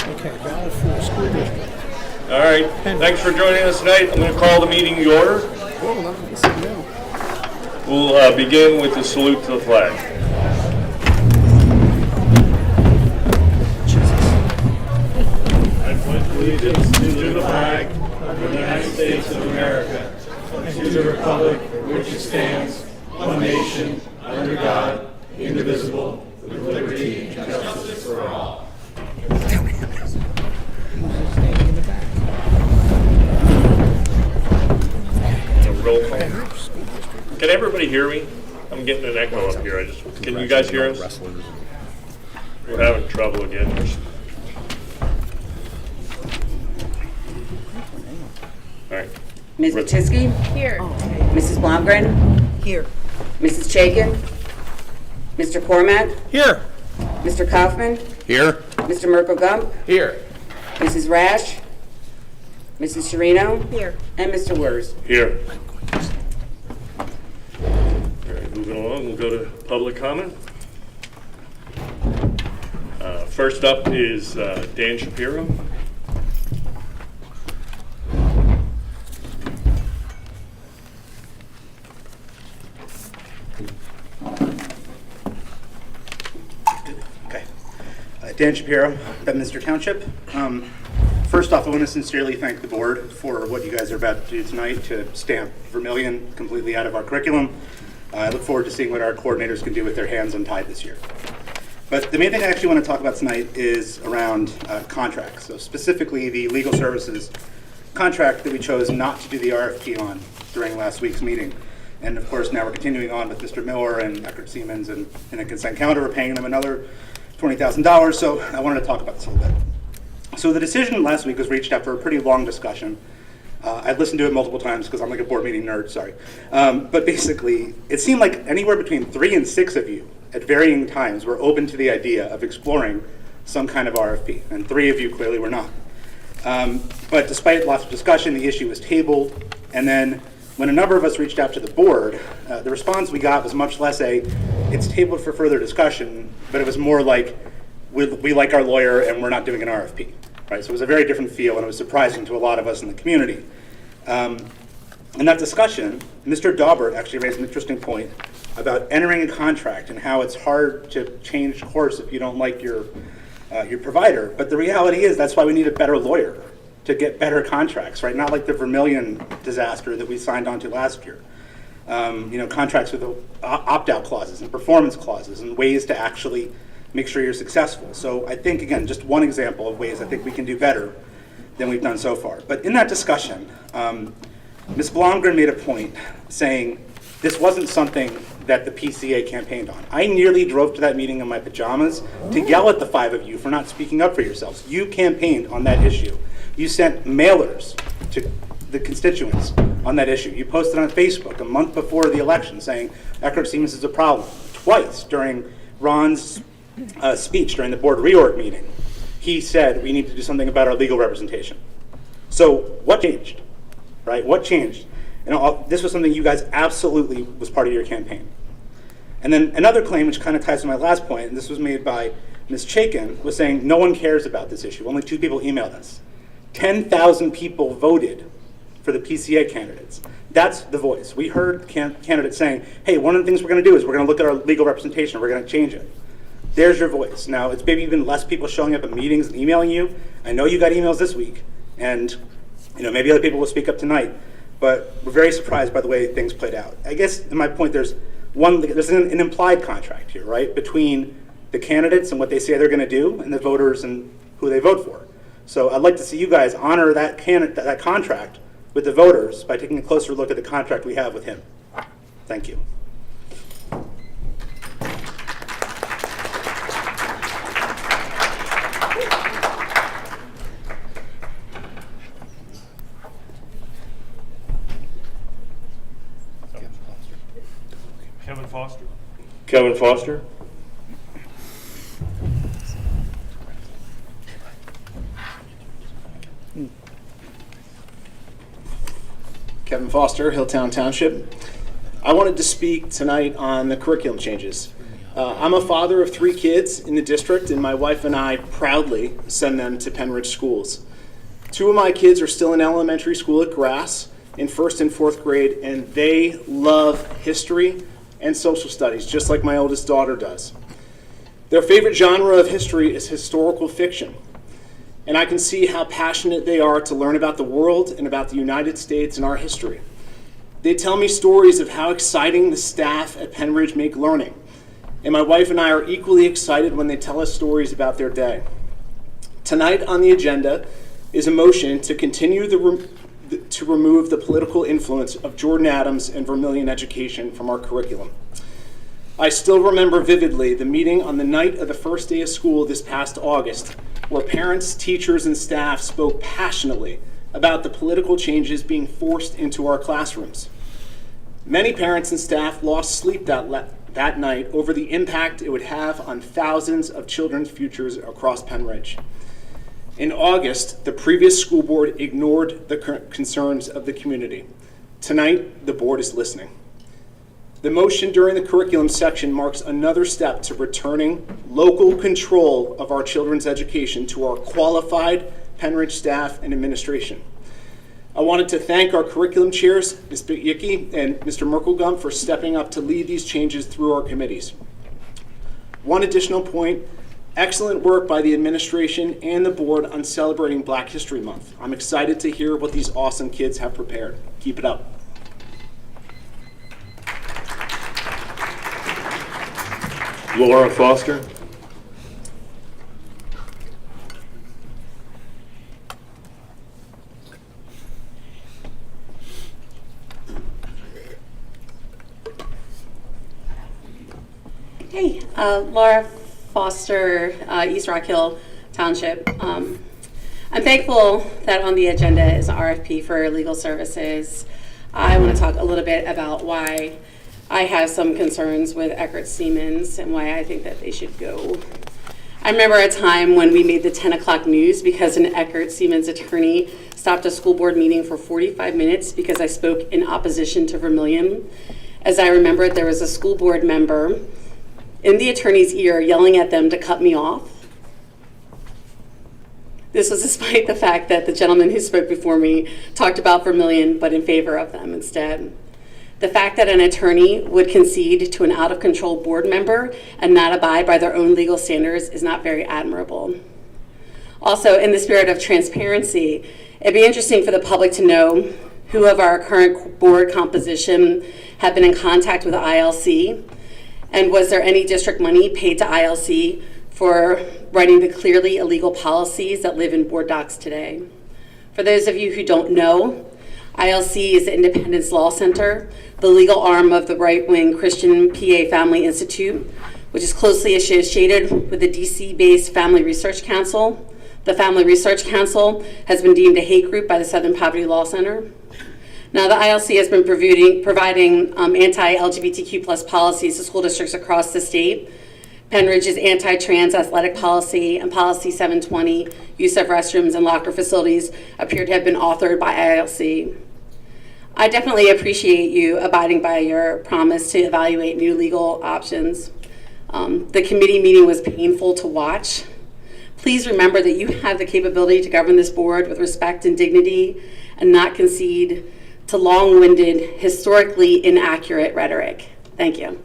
Okay, ballot for school district. All right, thanks for joining us tonight. I'm going to call the meeting to order. Whoa, let me sit down. We'll begin with the salute to the flag. I pledge allegiance to the flag of the United States of America and to the republic for which it stands, one nation, under God, indivisible, with liberty and justice for all. Roll call. Can everybody hear me? I'm getting an echo up here. Can you guys hear us? We're having trouble again. All right. Ms. Matisky? Here. Mrs. Blomgren? Here. Mrs. Chaikin? Mr. Cormack? Here. Mr. Kaufman? Here. Mr. Merkel-Gump? Here. Mrs. Rash? Mrs. Sharino? Here. And Mr. Wurs? Here. All right, moving along, we'll go to public comment. First up is Dan Shapiro. Okay. Dan Shapiro, Bedminster Township. First off, I want to sincerely thank the board for what you guys are about to do tonight to stamp Vermilion completely out of our curriculum. I look forward to seeing what our coordinators can do with their hands untied this year. But the main thing I actually want to talk about tonight is around contracts. So specifically the legal services contract that we chose not to do the RFP on during last week's meeting. And of course, now we're continuing on with Mr. Miller and Eckert Siemens, and in a consent calendar, we're paying them another $20,000. So I wanted to talk about this a little bit. So the decision last week was reached after a pretty long discussion. I listened to it multiple times because I'm like a board meeting nerd, sorry. But basically, it seemed like anywhere between 3 and 6 of you at varying times were open to the idea of exploring some kind of RFP, and 3 of you clearly were not. But despite lots of discussion, the issue was tabled, and then when a number of us reached out to the board, the response we got was much less it's tabled for further discussion, but it was more like, we like our lawyer and we're not doing an RFP. Right, so it was a very different feel, and it was surprising to a lot of us in the community. In that discussion, Mr. Daubert actually raised an interesting point about entering a contract and how it's hard to change course if you don't like your provider. But the reality is that's why we need a better lawyer to get better contracts, right? Not like the Vermilion disaster that we signed on to last year. Contracts with opt-out clauses and performance clauses and ways to actually make sure you're successful. So I think, again, just one example of ways I think we can do better than we've done so far. But in that discussion, Ms. Blomgren made a point saying this wasn't something that the PCA campaigned on. I nearly drove to that meeting in my pajamas to yell at the 5 of you for not speaking up for yourselves. You campaigned on that issue. You sent mailers to the constituents on that issue. You posted on Facebook a month before the election saying Eckert Siemens is a problem. Twice during Ron's speech during the board reorg meeting, he said we need to do something about our legal representation. So what changed, right? What changed? This was something you guys absolutely was part of your campaign. And then another claim, which kind of ties to my last point, and this was made by Ms. Chaikin, was saying no one cares about this issue. Only 2 people emailed us. 10,000 people voted for the PCA candidates. That's the voice. We heard candidates saying, hey, one of the things we're going to do is we're going to look at our legal representation. We're going to change it. There's your voice. Now, it's maybe even less people showing up at meetings and emailing you. I know you got emails this week, and maybe other people will speak up tonight, but we're very surprised by the way things played out. I guess, in my point, there's an implied contract here, right, between the candidates and what they say they're going to do and the voters and who they vote for. So I'd like to see you guys honor that contract with the voters by taking a closer look at the contract we have with him. Thank you. Kevin Foster. Kevin Foster, Hilltown Township. I wanted to speak tonight on the curriculum changes. I'm a father of 3 kids in the district, and my wife and I proudly send them to Penridge schools. 2 of my kids are still in elementary school at Grass in 1st and 4th grade, and they love history and social studies, just like my oldest daughter does. Their favorite genre of history is historical fiction, and I can see how passionate they are to learn about the world and about the United States and our history. They tell me stories of how exciting the staff at Penridge make learning, and my wife and I are equally excited when they tell us stories about their day. Tonight on the agenda is a motion to continue to remove the political influence of Jordan Adams and Vermillion education from our curriculum. I still remember vividly the meeting on the night of the first day of school this past August, where parents, teachers, and staff spoke passionately about the political changes being forced into our classrooms. Many parents and staff lost sleep that night over the impact it would have on thousands of children's futures across Penridge. In August, the previous school board ignored the concerns of the community. Tonight, the board is listening. The motion during the curriculum section marks another step to returning local control of our children's education to our qualified Penridge staff and administration. I wanted to thank our curriculum chairs, Ms. Yicky and Mr. Merkelgump, for stepping up to lead these changes through our committees. One additional point, excellent work by the administration and the board on celebrating Black History Month. I'm excited to hear what these awesome kids have prepared. Keep it up. Laura Foster. Hey, Laura Foster, East Rock Hill Township. I'm thankful that on the agenda is an RFP for legal services. I want to talk a little bit about why I have some concerns with Eckert Siemens and why I think that they should go. I remember a time when we made the 10 o'clock news because an Eckert Siemens attorney stopped a school board meeting for 45 minutes because I spoke in opposition to Vermillion. As I remember it, there was a school board member in the attorney's ear yelling at them to cut me off. This was despite the fact that the gentleman who spoke before me talked about Vermillion, but in favor of them instead. The fact that an attorney would concede to an out-of-control board member and not abide by their own legal standards is not very admirable. Also, in the spirit of transparency, it'd be interesting for the public to know who of our current board composition have been in contact with the ILC, and was there any district money paid to ILC for writing the clearly illegal policies that live in board docs today. For those of you who don't know, ILC is the Independence Law Center, the legal arm of the right-wing Christian PA Family Institute, which is closely associated with the DC-based Family Research Council. The Family Research Council has been deemed a hate group by the Southern Poverty Law Center. Now, the ILC has been providing anti-LGBTQ+ policies to school districts across the state. Penridge's anti-trans athletic policy and policy 720, use of restrooms and locker facilities, appear to have been authored by ILC. I definitely appreciate you abiding by your promise to evaluate new legal options. The committee meeting was painful to watch. Please remember that you have the capability to govern this board with respect and dignity and not concede to long-winded, historically inaccurate rhetoric. Thank you.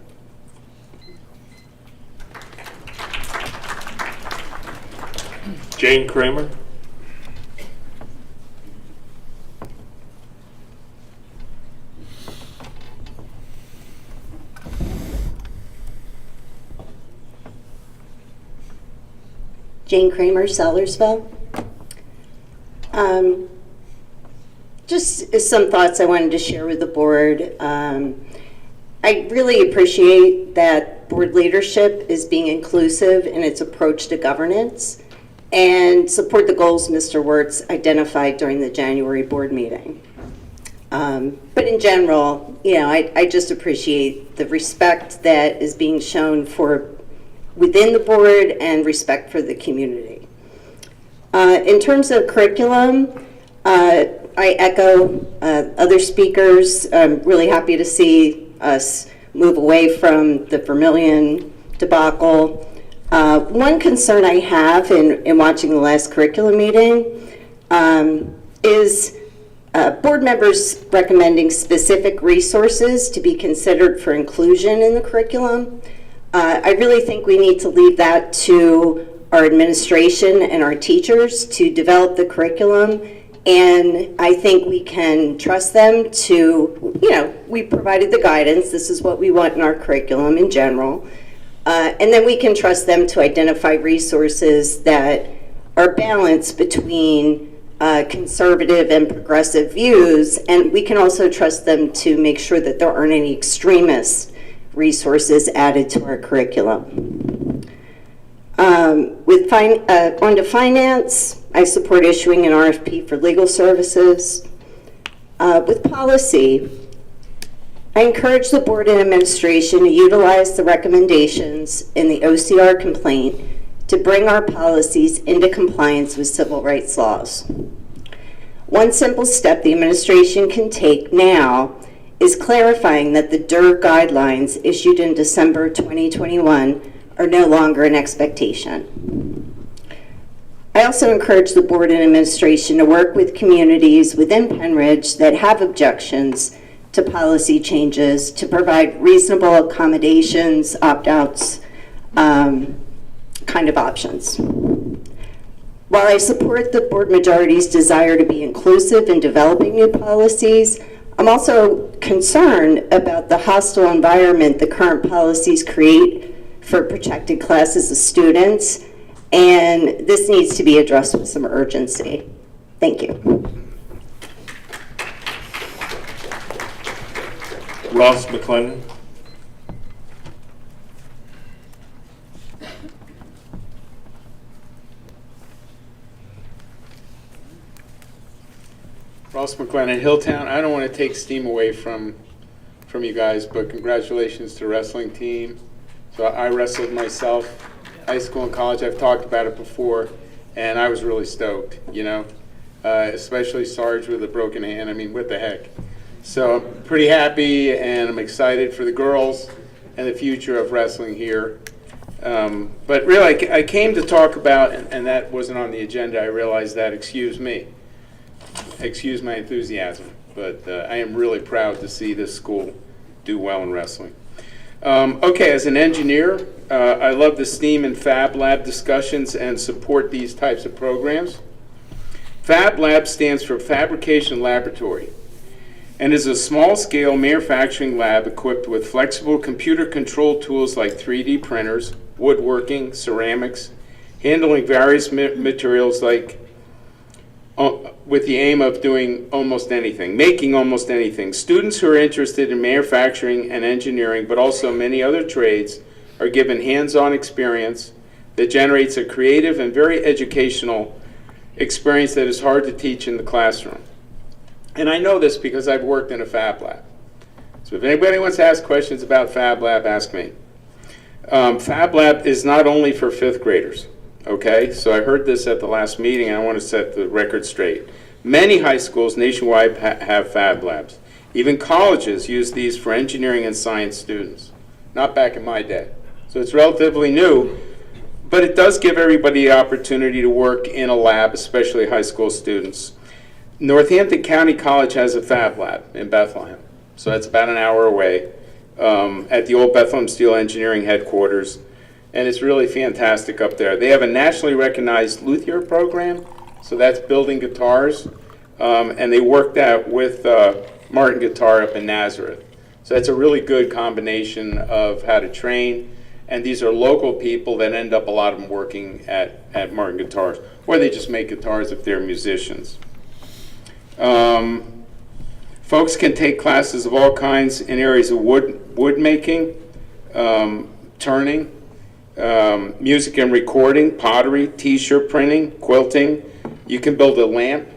Jane Kramer. Jane Kramer, Sellersville. Just some thoughts I wanted to share with the board. I really appreciate that board leadership is being inclusive in its approach to governance and support the goals Mr. Wirtz identified during the January board meeting. But in general, you know, I just appreciate the respect that is being shown for within the board and respect for the community. In terms of curriculum, I echo other speakers. I'm really happy to see us move away from the Vermillion debacle. One concern I have in watching the last curriculum meeting is board members recommending specific resources to be considered for inclusion in the curriculum. I really think we need to leave that to our administration and our teachers to develop the curriculum. And I think we can trust them to, we provided the guidance, this is what we want in our curriculum in general. And then we can trust them to identify resources that are balanced between conservative and progressive views. And we can also trust them to make sure that there aren't any extremist resources added to our curriculum. On to finance, I support issuing an RFP for legal services. With policy, I encourage the board and administration to utilize the recommendations in the OCR complaint to bring our policies into compliance with civil rights laws. One simple step the administration can take now is clarifying that the DER guidelines issued in December 2021 are no longer an expectation. I also encourage the board and administration to work with communities within Penridge that have objections to policy changes to provide reasonable accommodations, opt-outs, kind of options. While I support the board majority's desire to be inclusive in developing new policies, I'm also concerned about the hostile environment the current policies create for protected classes of students, and this needs to be addressed with some urgency. Thank you. Ross McClendon. Ross McClendon, Hilltown. I don't want to take steam away from you guys, but congratulations to the wrestling team. So I wrestled myself, high school and college. I've talked about it before, and I was really stoked, especially Sarge with a broken hand. I mean, what the heck? So I'm pretty happy, and I'm excited for the girls and the future of wrestling here. But really, I came to talk about, and that wasn't on the agenda, I realized that, excuse my enthusiasm, but I am really proud to see this school do well in wrestling. Okay, as an engineer, I love the STEAM and Fab Lab discussions and support these types of programs. Fab Lab stands for Fabrication Laboratory and is a small-scale manufacturing lab equipped with flexible computer-controlled tools like 3D printers, woodworking, ceramics, handling various materials like with the aim of doing almost anything, making almost anything. Students who are interested in manufacturing and engineering, but also many other trades, are given hands-on experience that generates a creative and very educational experience that is hard to teach in the classroom. And I know this because I've worked in a Fab Lab. So if anybody wants to ask questions about Fab Lab, ask me. Fab Lab is not only for fifth graders. Okay, so I heard this at the last meeting, and I want to set the record straight. Many high schools nationwide have Fab Labs. Even colleges use these for engineering and science students. Not back in my day. So it's relatively new, but it does give everybody the opportunity to work in a lab, especially high school students. Northampton County College has a Fab Lab in Bethlehem, so that's about an hour away at the old Bethlehem Steel Engineering headquarters. And it's really fantastic up there. They have a nationally recognized luthier program, so that's building guitars, and they work that with Martin Guitar up in Nazareth. So that's a really good combination of how to train, and these are local people that end up, a lot of them working at Martin Guitars, or they just make guitars if they're musicians. Folks can take classes of all kinds in areas of wood making, turning, music and recording, pottery, t-shirt printing, quilting. You can build a lamp,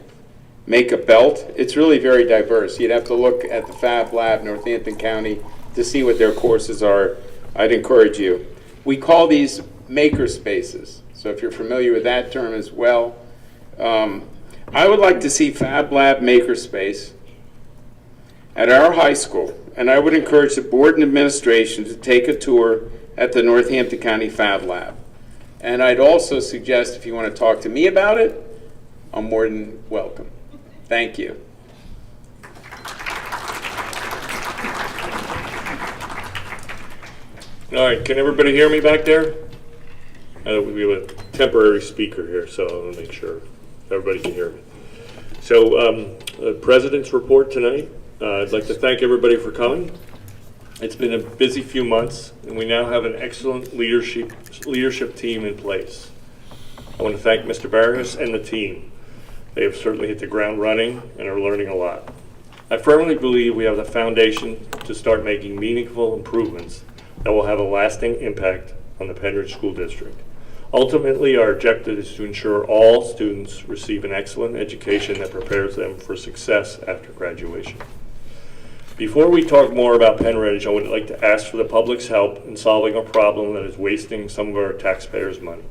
make a belt. It's really very diverse. You'd have to look at the Fab Lab, Northampton County, to see what their courses are. I'd encourage you. We call these maker spaces. So if you're familiar with that term as well, I would like to see Fab Lab Makerspace at our high school, and I would encourage the board and administration to take a tour at the Northampton County Fab Lab. And I'd also suggest if you want to talk to me about it, I'm more than welcome. Thank you. All right, can everybody hear me back there? We have a temporary speaker here, so I want to make sure everybody can hear me. So, President's report tonight. I'd like to thank everybody for coming. It's been a busy few months, and we now have an excellent leadership team in place. I want to thank Mr. Barrios and the team. They have certainly hit the ground running and are learning a lot. I firmly believe we have the foundation to start making meaningful improvements that will have a lasting impact on the Penridge School District. Ultimately, our objective is to ensure all students receive an excellent education that prepares them for success after graduation. Before we talk more about Penridge, I would like to ask for the public's help in solving a problem that is wasting some of our taxpayers' money.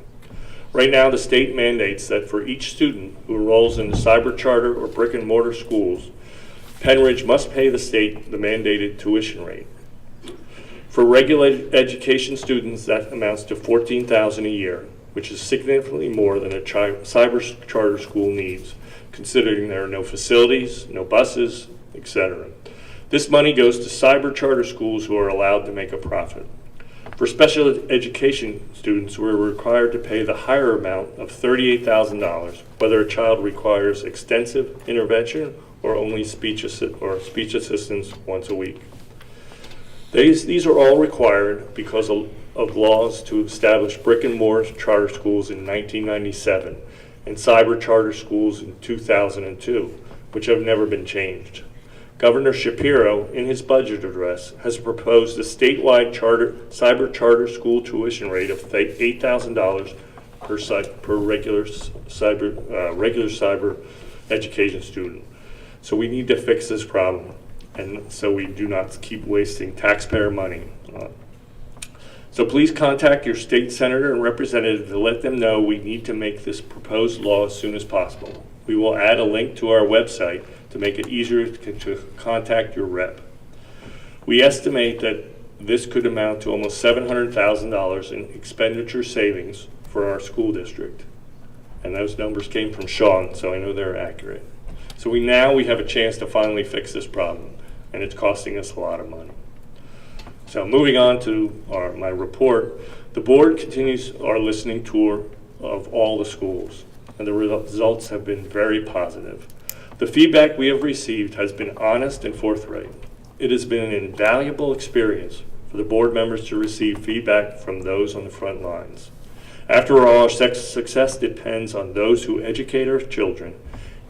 Right now, the state mandates that for each student who enrolls in the cyber charter or brick and mortar schools, Penridge must pay the state the mandated tuition rate. For regulated education students, that amounts to $14,000 a year, which is significantly more than a cyber charter school needs, considering there are no facilities, no buses, etc. This money goes to cyber charter schools who are allowed to make a profit. For special education students, we're required to pay the higher amount of $38,000, whether a child requires extensive intervention or only speech assistance once a week. These are all required because of laws to establish brick and mortar charter schools in 1997 and cyber charter schools in 2002, which have never been changed. Governor Shapiro, in his budget address, has proposed a statewide cyber charter school tuition rate of $8,000 per regular cyber education student. So we need to fix this problem, and so we do not keep wasting taxpayer money. So please contact your state senator and representative to let them know we need to make this proposed law as soon as possible. We will add a link to our website to make it easier to contact your rep. We estimate that this could amount to almost $700,000 in expenditure savings for our school district. And those numbers came from Sean, so I know they're accurate. So we have a chance to finally fix this problem, and it's costing us a lot of money. So moving on to my report, the board continues our listening tour of all the schools, and the results have been very positive. The feedback we have received has been honest and forthright. It has been an invaluable experience for the board members to receive feedback from those on the front lines. After all, our success depends on those who educate our children,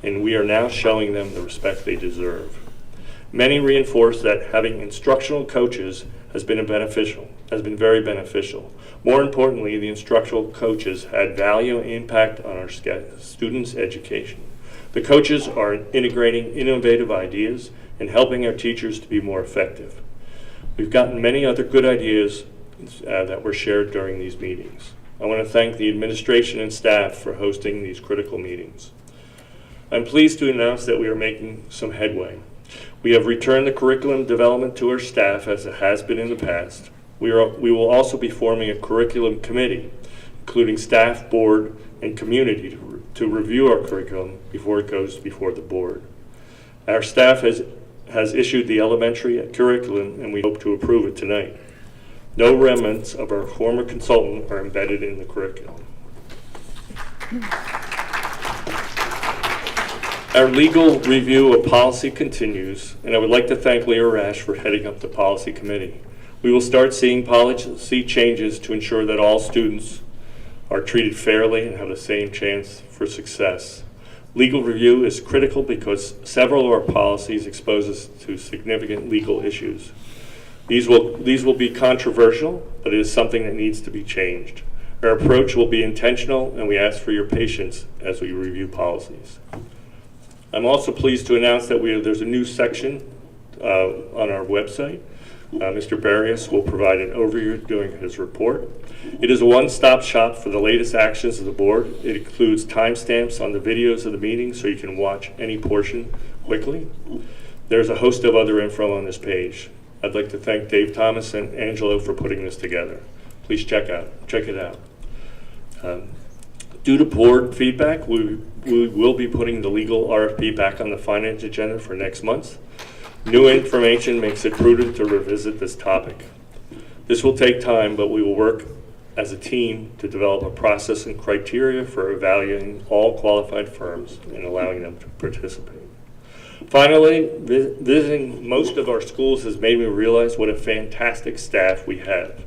and we are now showing them the respect they deserve. Many reinforce that having instructional coaches has been very beneficial. More importantly, the instructional coaches had value and impact on our students' education. The coaches are integrating innovative ideas and helping our teachers to be more effective. We've gotten many other good ideas that were shared during these meetings. I want to thank the administration and staff for hosting these critical meetings. I'm pleased to announce that we are making some headway. We have returned the curriculum development to our staff as it has been in the past. We will also be forming a curriculum committee, including staff, board, and community to review our curriculum before it goes before the board. Our staff has issued the elementary curriculum, and we hope to approve it tonight. No remnants of our former consultant are embedded in the curriculum. Our legal review of policy continues, and I would like to thank Leah Rash for heading up the policy committee. We will start seeing policy changes to ensure that all students are treated fairly and have the same chance for success. Legal review is critical because several of our policies expose us to significant legal issues. These will be controversial, but it is something that needs to be changed. Our approach will be intentional, and we ask for your patience as we review policies. I'm also pleased to announce that there's a new section on our website. Mr. Barrios will provide an overview during his report. It is a one-stop shop for the latest actions of the board. It includes timestamps on the videos of the meeting so you can watch any portion quickly. There's a host of other info on this page. I'd like to thank Dave Thomas and Angelo for putting this together. Please check it out. Due to board feedback, we will be putting the legal RFP back on the finance agenda for next month. New information makes it prudent to revisit this topic. This will take time, but we will work as a team to develop a process and criteria for evaluating all qualified firms and allowing them to participate. Finally, visiting most of our schools has made me realize what a fantastic staff we have.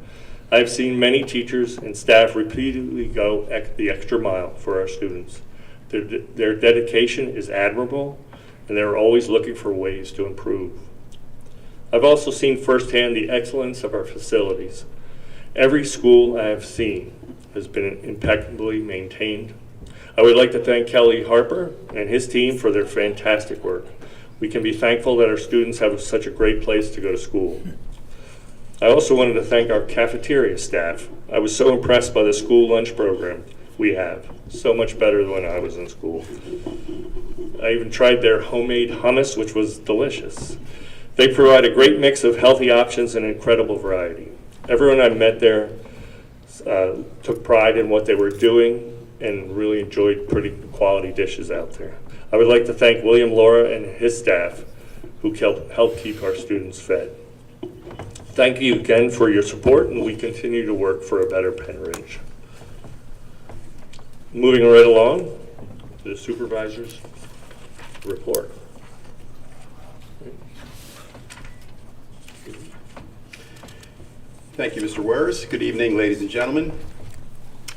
I've seen many teachers and staff repeatedly go the extra mile for our students. Their dedication is admirable, and they're always looking for ways to improve. I've also seen firsthand the excellence of our facilities. Every school I have seen has been impeccably maintained. I would like to thank Kelly Harper and his team for their fantastic work. We can be thankful that our students have such a great place to go to school. I also wanted to thank our cafeteria staff. I was so impressed by the school lunch program we have. So much better than when I was in school. I even tried their homemade hummus, which was delicious. They provide a great mix of healthy options and incredible variety. Everyone I met there took pride in what they were doing and really enjoyed pretty quality dishes out there. I would like to thank William Laura and his staff who helped keep our students fed. Thank you again for your support, and we continue to work for a better Penn Ridge. Moving right along, the supervisor's report. Thank you, Mr. Wers. Good evening, ladies and gentlemen.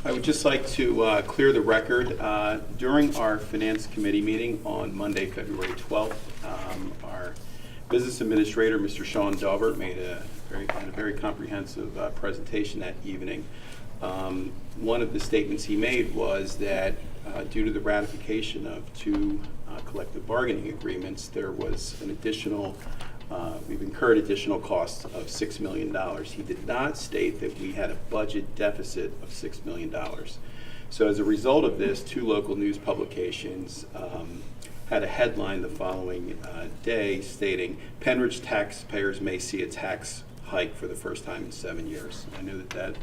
I would just like to clear the record. During our Finance Committee meeting on Monday, February 12th, our business administrator, Mr. Sean Daubert, made a very comprehensive presentation that evening. One of the statements he made was that due to the ratification of two collective bargaining agreements, there was an additional we've incurred additional costs of $6 million. He did not state that we had a budget deficit of $6 million. So as a result of this, two local news publications had a headline the following day stating, Penn Ridge taxpayers may see a tax hike for the first time in 7 years. I know that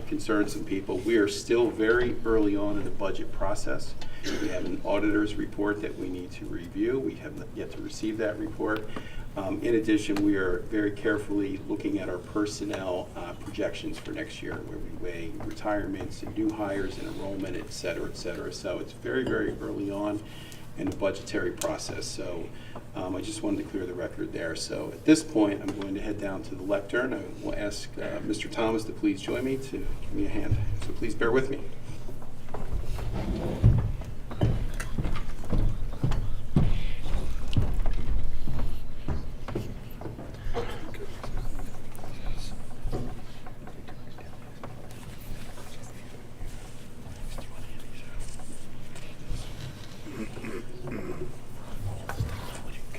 concerns some people. We are still very early on in the budget process. We have an auditor's report that we need to review. We have yet to receive that report. In addition, we are very carefully looking at our personnel projections for next year, where we weigh retirements and new hires and enrollment, et cetera, et cetera. So it's very, very early on in the budgetary process. So I just wanted to clear the record there. So at this point, I'm going to head down to the lectern. I will ask Mr. Thomas to please join me to give me a hand. So please bear with me.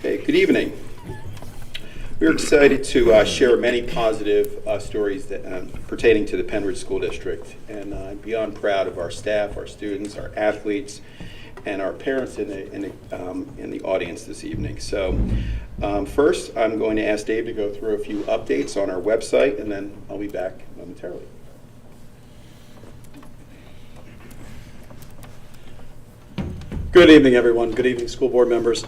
Okay, good evening. We're excited to share many positive stories that, pertaining to the Penn Ridge School District, and I'm beyond proud of our staff, our students, our athletes, and our parents in the audience this evening. So first, I'm going to ask Dave to go through a few updates on our website, and then I'll be back momentarily. Good evening, everyone. Good evening, school board members.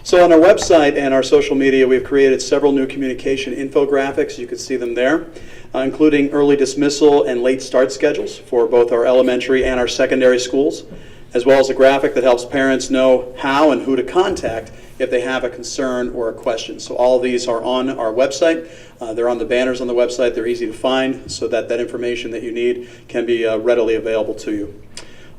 So on our website and our social media, we've created several new communication infographics. You can see them there, including early dismissal and late start schedules for both our elementary and our secondary schools, as well as a graphic that helps parents know how and who to contact if they have a concern or a question. So all of these are on our website. They're on the banners on the website. They're easy to find so that that information that you need can be readily available to you.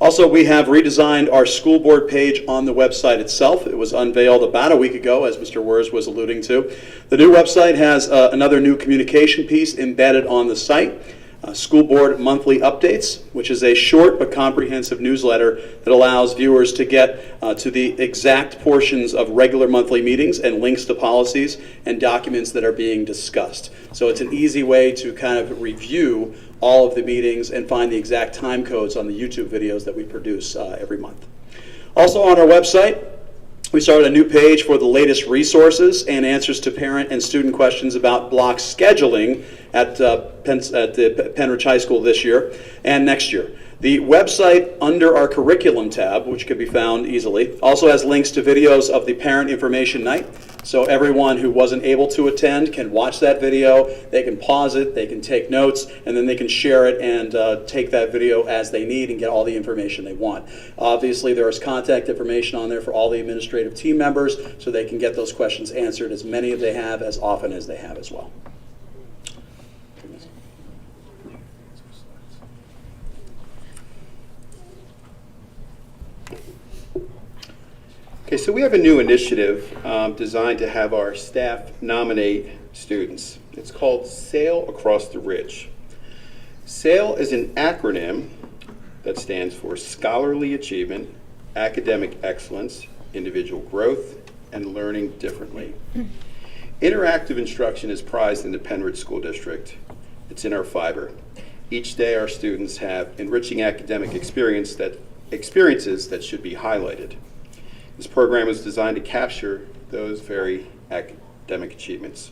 Also, we have redesigned our school board page on the website itself. It was unveiled about a week ago, as Mr. Wers was alluding to. The new website has another new communication piece embedded on the site, School Board Monthly Updates, which is a short but comprehensive newsletter that allows viewers to get to the exact portions of regular monthly meetings and links to policies and documents that are being discussed. So it's an easy way to kind of review all of the meetings and find the exact time codes on the YouTube videos that we produce every month. Also on our website, We started a new page for the latest resources and answers to parent and student questions about block scheduling at the Penridge High School this year and next year. The website under our curriculum tab, which can be found easily, also has links to videos of the Parent Information Night. So everyone who wasn't able to attend can watch that video, they can pause it, they can take notes, and then they can share it and take that video as they need and get all the information they want. Obviously, there is contact information on there for all the administrative team members so they can get those questions answered, as many as they have, as often as they have as well. Okay, so we have a new initiative designed to have our staff nominate students. It's called Sail Across the Ridge. SAIL is an acronym that stands for Scholarly Achievement, Academic Excellence, Individual Growth, and Learning Differently. Interactive instruction is prized in the Penridge School District. It's in our fiber. Each day our students have enriching academic experiences that should be highlighted. This program is designed to capture those very academic achievements.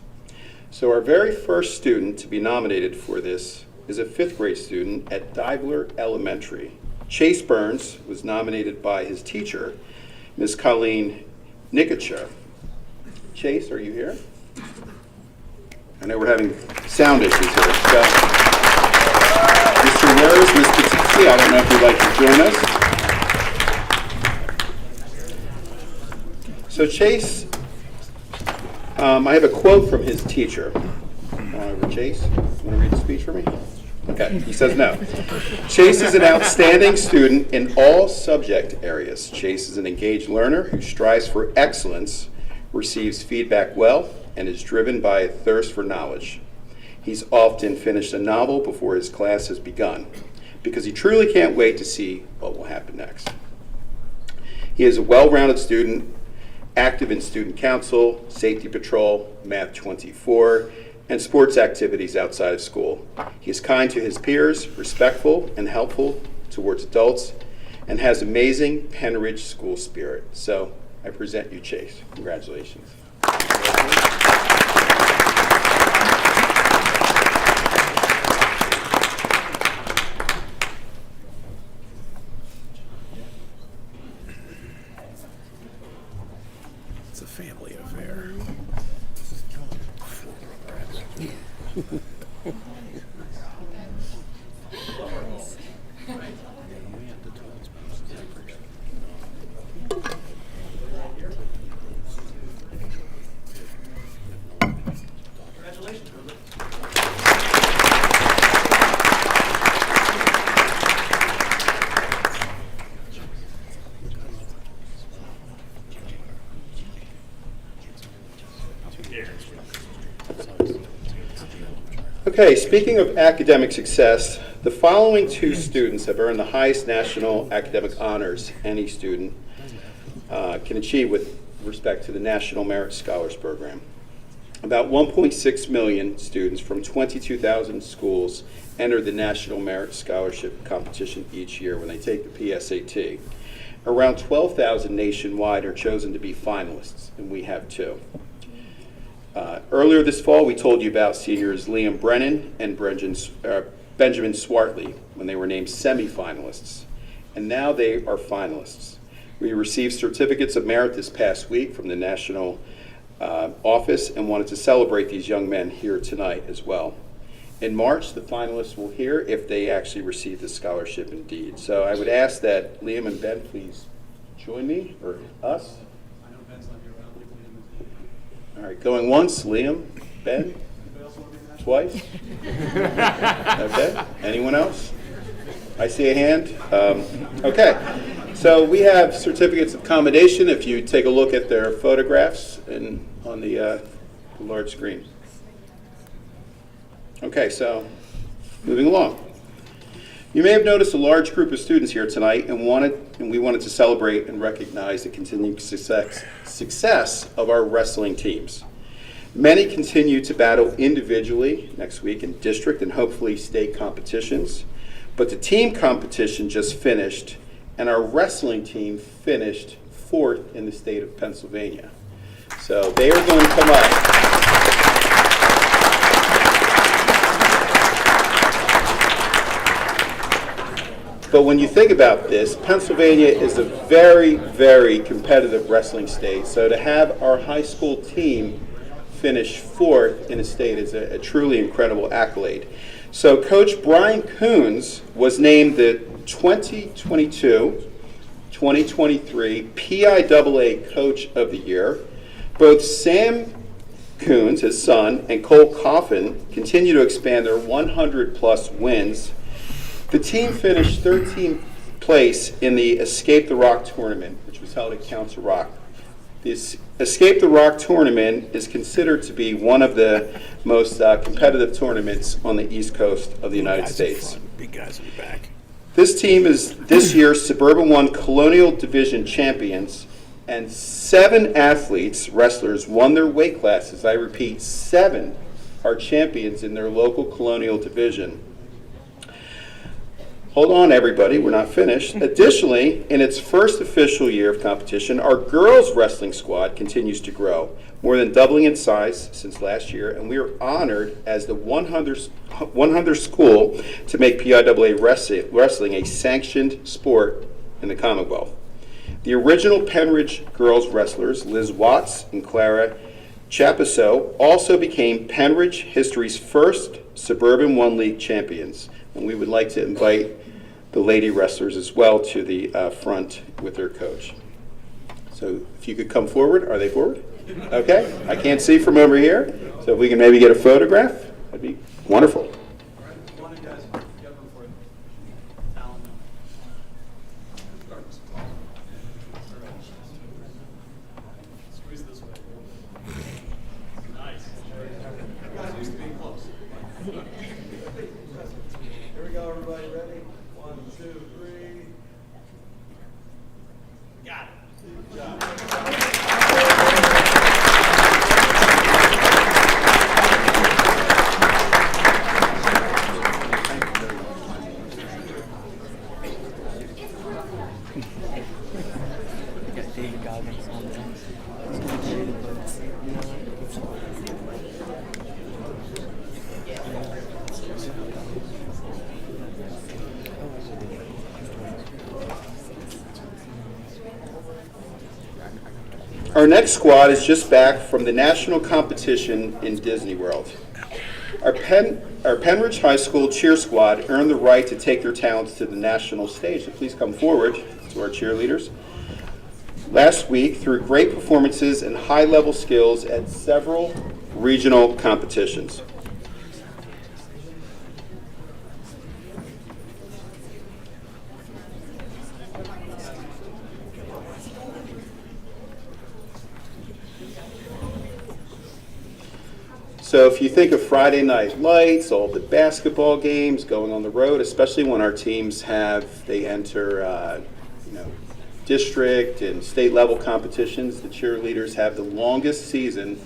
So our very first student to be nominated for this is a 5th grade student at Divler Elementary. Chase Burns was nominated by his teacher, Ms. Colleen Nikacha. Chase, are you here? I know we're having sound issues here. So, Mr. Rose, Ms. Patizzi, I don't know if you'd like to join us. So Chase, I have a quote from his teacher. Chase, you want to read the speech for me? Okay, he says no. Chase is an outstanding student in all subject areas. Chase is an engaged learner who strives for excellence, receives feedback well, and is driven by a thirst for knowledge. He's often finished a novel before his class has begun because he truly can't wait to see what will happen next. He is a well-rounded student, active in student council, safety patrol, Math 24, and sports activities outside of school. He is kind to his peers, respectful and helpful towards adults, and has amazing Penridge school spirit. So I present you Chase. Congratulations. It's a family affair. Okay, speaking of academic success, the following 2 students have earned the highest national academic honors any student can achieve with respect to the National Merit Scholars Program. About 1.6 million students from 22,000 schools enter the National Merit Scholarship competition each year when they take the PSAT. Around 12,000 nationwide are chosen to be finalists, and we have 2. Earlier this fall, we told you about seniors Liam Brennan and Benjamin Swartley when they were named semifinalists, and now they are finalists. We received certificates of merit this past week from the national office and wanted to celebrate these young men here tonight as well. In March, the finalists will hear if they actually received the scholarship indeed. So I would ask that Liam and Ben please join me, or us. All right, going once, Liam, Ben, twice. Okay, anyone else? I see a hand. Okay, so we have certificates of commendation if you take a look at their photographs on the large screen. Okay, so moving along. You may have noticed a large group of students here tonight and we wanted to celebrate and recognize the continued success of our wrestling teams. Many continue to battle individually next week in district and hopefully state competitions, but the team competition just finished and our wrestling team finished 4th in the state of Pennsylvania. So they are going to come up. But when you think about this, Pennsylvania is a very, very competitive wrestling state. So to have our high school team finish 4th in a state is a truly incredible accolade. So Coach Brian Coons was named the 2022-2023 PIAA Coach of the Year. Both Sam Coons, his son, and Cole Coffin continue to expand their 100-plus wins. The team finished 13th place in the Escape the Rock tournament, which was held at Council Rock. This Escape the Rock tournament is considered to be one of the most competitive tournaments on the East Coast of the United States. Big guys in the back. This team is this year's Suburban 1 Colonial Division champions, and 7 athletes, wrestlers, won their weight classes. I repeat, 7 are champions in their local Colonial Division. Hold on, everybody, we're not finished. Additionally, in its first official year of competition, our girls wrestling squad continues to grow, more than doubling in size since last year, and we are honored as the 100th school to make PIAA wrestling a sanctioned sport in the Commonwealth. The original Penridge girls wrestlers, Liz Watts and Clara Chapisso, also became Penridge history's first Suburban 1 League champions, and we would like to invite the lady wrestlers as well to the front with their coach. So if you could come forward. Are they forward? Okay. I can't see from over here, so if we can maybe get a photograph, that'd be wonderful. Here we go, everybody. Ready? 1, 2, 3. Got it. Good job. Our next squad is just back from the national competition in Disney World. Our Penridge High School cheer squad earned the right to take their talents to the national stage. So please come forward to our cheerleaders. Last week, through great performances and high-level skills at several regional competitions. So if you think of Friday night lights, all the basketball games, going on the road, especially when our teams they enter district and state level competitions, the cheerleaders have the longest season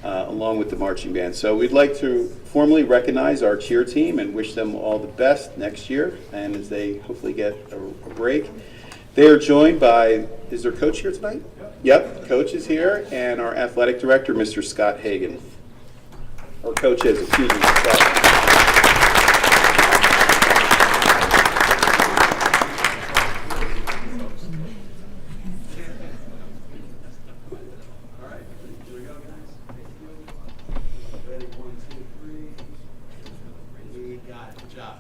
along with the marching band. So we'd like to formally recognize our cheer team and wish them all the best next year, and as they hopefully get a break. They are joined by, is their coach here tonight? Yep, coach is here, and our athletic director, Mr. Scott Hagan. Or coach is, excuse me. Ready? 1, 2, 3. We got it. Good job.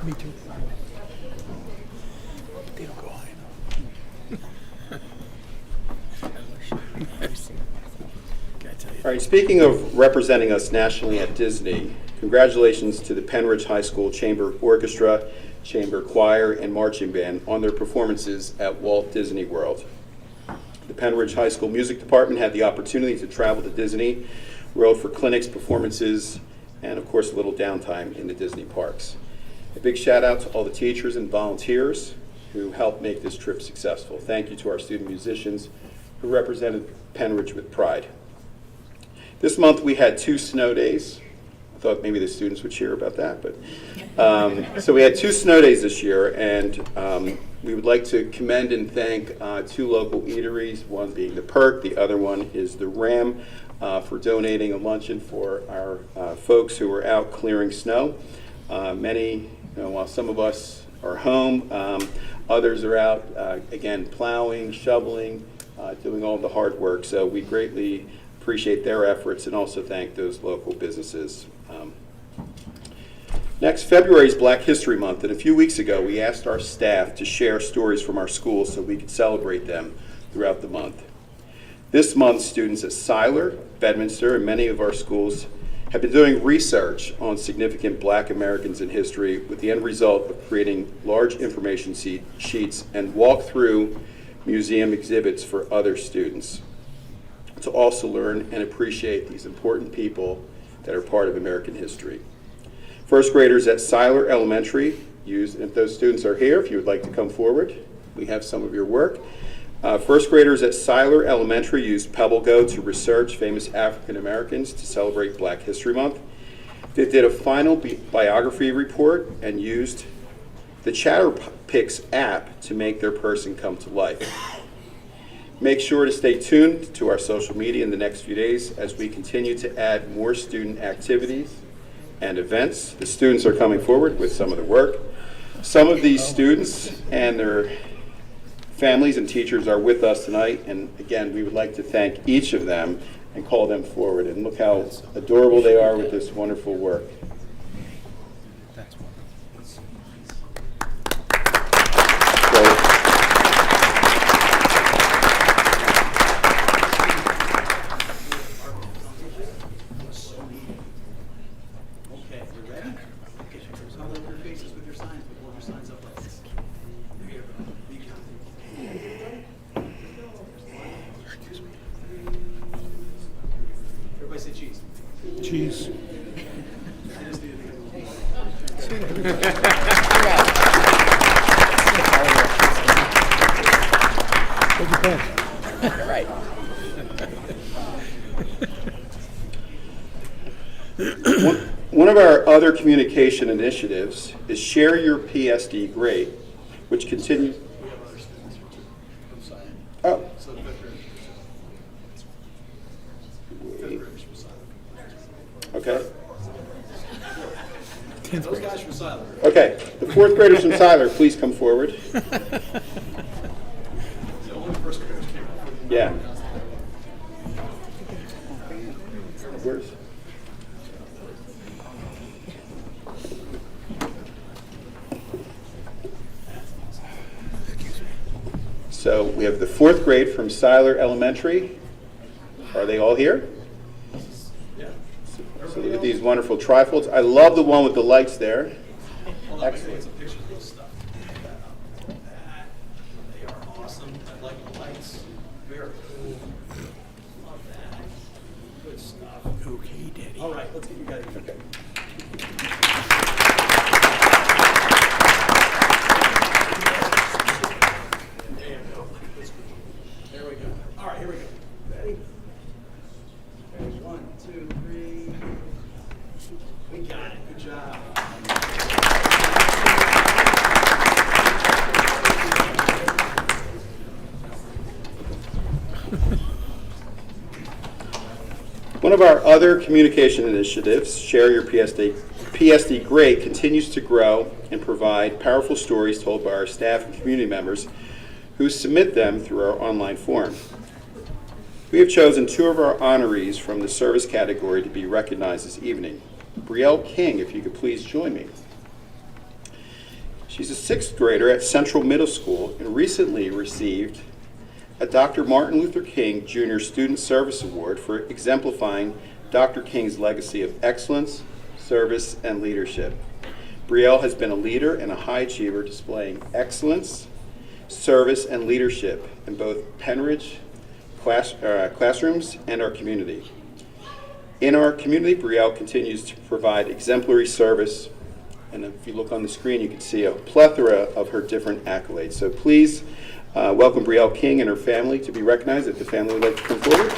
Me too. They don't go high enough. All right, speaking of representing us nationally at Disney, congratulations to the Penridge High School Chamber Orchestra, Chamber Choir, and Marching Band on their performances at Walt Disney World. The Penridge High School Music Department had the opportunity to travel to Disney World for clinics, performances, and of course a little downtime in the Disney parks. A big shout out to all the teachers and volunteers who helped make this trip successful. Thank you to our student musicians who represented Penridge with pride. This month we had 2 snow days. I thought maybe the students would cheer about that, but so we had 2 snow days this year, and we would like to commend and thank 2 local eateries, one being the Perk, the other one is the Ram, for donating a luncheon for our folks who were out clearing snow. Many, while some of us are home, others are out, again, plowing, shoveling, doing all the hard work. So we greatly appreciate their efforts and also thank those local businesses. Next, February is Black History Month, and a few weeks ago we asked our staff to share stories from our schools so we could celebrate them throughout the month. This month, students at Seiler, Bedminster, and many of our schools have been doing research on significant Black Americans in history with the end result of creating large information sheets and walk-through museum exhibits for other students to also learn and appreciate these important people that are part of American history. First graders at Seiler Elementary used, and if those students are here, if you would like to come forward, we have some of your work. First graders at Seiler Elementary used PebbleGo to research famous African Americans to celebrate Black History Month. They did a final biography report and used the ChatterPix app to make their person come to life. Make sure to stay tuned to our social media in the next few days as we continue to add more student activities and events. The students are coming forward with some of the work. Some of these students and their families and teachers are with us tonight, and again, we would like to thank each of them and call them forward. And look how adorable they are with this wonderful work. Cheese. Right. One of our other communication initiatives is Share Your PSD Grade, which continues. Oh. Wait. Okay. Those guys from Seiler. Okay, the 4th graders from Seiler, please come forward. Yeah. Where's? So we have the 4th grade from Seiler Elementary. Are they all here? So look at these wonderful trifolds. I love the one with the lights there. Excellent. They are awesome. I like the lights. Very cool. Love that. Good stuff. Okay, Daddy. All right, let's get you guys. Okay. There we go. All right, here we go. Ready? Okay, 1, 2, 3. We got it. Good job. One of our other communication initiatives, Share Your PSD Grade, continues to grow and provide powerful stories told by our staff and community members who submit them through our online form. We have chosen 2 of our honorees from the service category to be recognized this evening. Brielle King, if you could please join me. She's a 6th grader at Central Middle School and recently received a Dr. Martin Luther King Jr. Student Service Award for exemplifying Dr. King's legacy of excellence, service, and leadership. Brielle has been a leader and a high achiever displaying excellence, service, and leadership in both Penridge classrooms and our community. In our community, Brielle continues to provide exemplary service, and if you look on the screen, you can see a plethora of her different accolades. So please welcome Brielle King and her family to be recognized. If the family would like to come forward.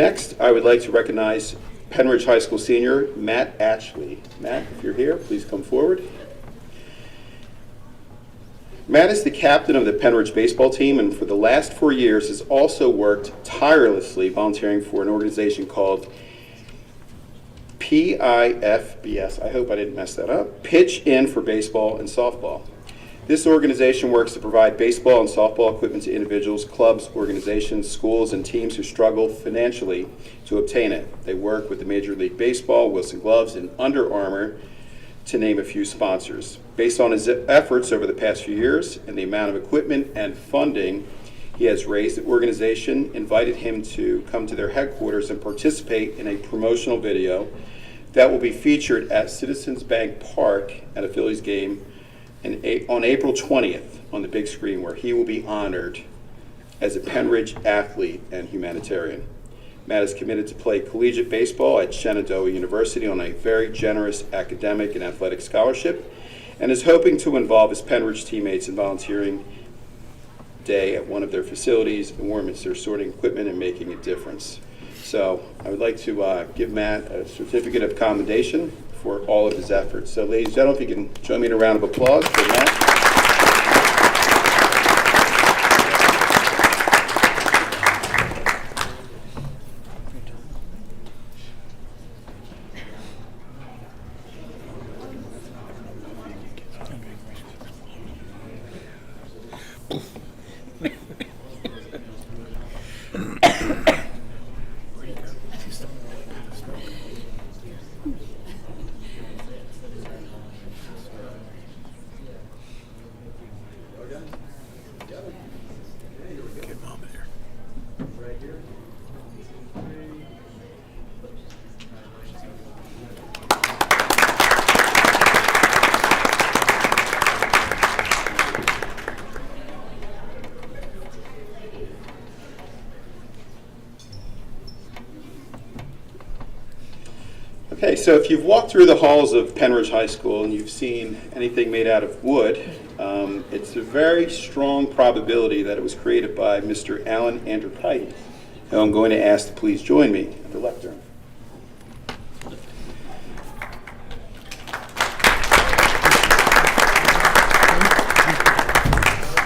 Next, I would like to recognize Penridge High School senior Matt Ashley. Matt, if you're here, please come forward. Matt is the captain of the Penridge baseball team, and for the last 4 years has also worked tirelessly volunteering for an organization called PIFBS, I hope I didn't mess that up, Pitch In for Baseball and Softball. This organization works to provide baseball and softball equipment to individuals, clubs, organizations, schools, and teams who struggle financially to obtain it. They work with the Major League Baseball, Wilson Gloves, and Under Armour, to name a few sponsors. Based on his efforts over the past few years and the amount of equipment and funding he has raised, the organization invited him to come to their headquarters and participate in a promotional video that will be featured at Citizens Bank Park at a Phillies game on April 20th on the big screen, where he will be honored as a Penridge athlete and humanitarian. Matt is committed to play collegiate baseball at Shenandoah University on a very generous academic and athletic scholarship, and is hoping to involve his Penridge teammates in volunteering day at one of their facilities in Warminster, sorting equipment and making a difference. So I would like to give Matt a certificate of commendation for all of his efforts. So ladies and gentlemen, if you can join me in a round of applause for Matt. Get Mom in here. Okay, so if you've walked through the halls of Penridge High School and you've seen anything made out of wood, it's a very strong probability that it was created by Mr. Alan Andrikaitis, who I'm going to ask to please join me at the lectern.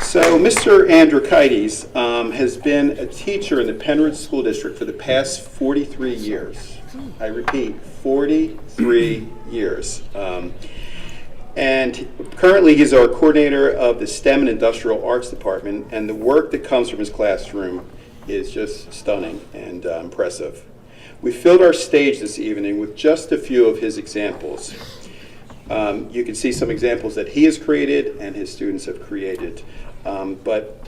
So Mr. Andrikaitis has been a teacher in the Penridge School District for the past 43 years. I repeat, 43 years. And currently he's our coordinator of the STEM and Industrial Arts Department, and the work that comes from his classroom is just stunning and impressive. We filled our stage this evening with just a few of his examples. You can see some examples that he has created and his students have created. But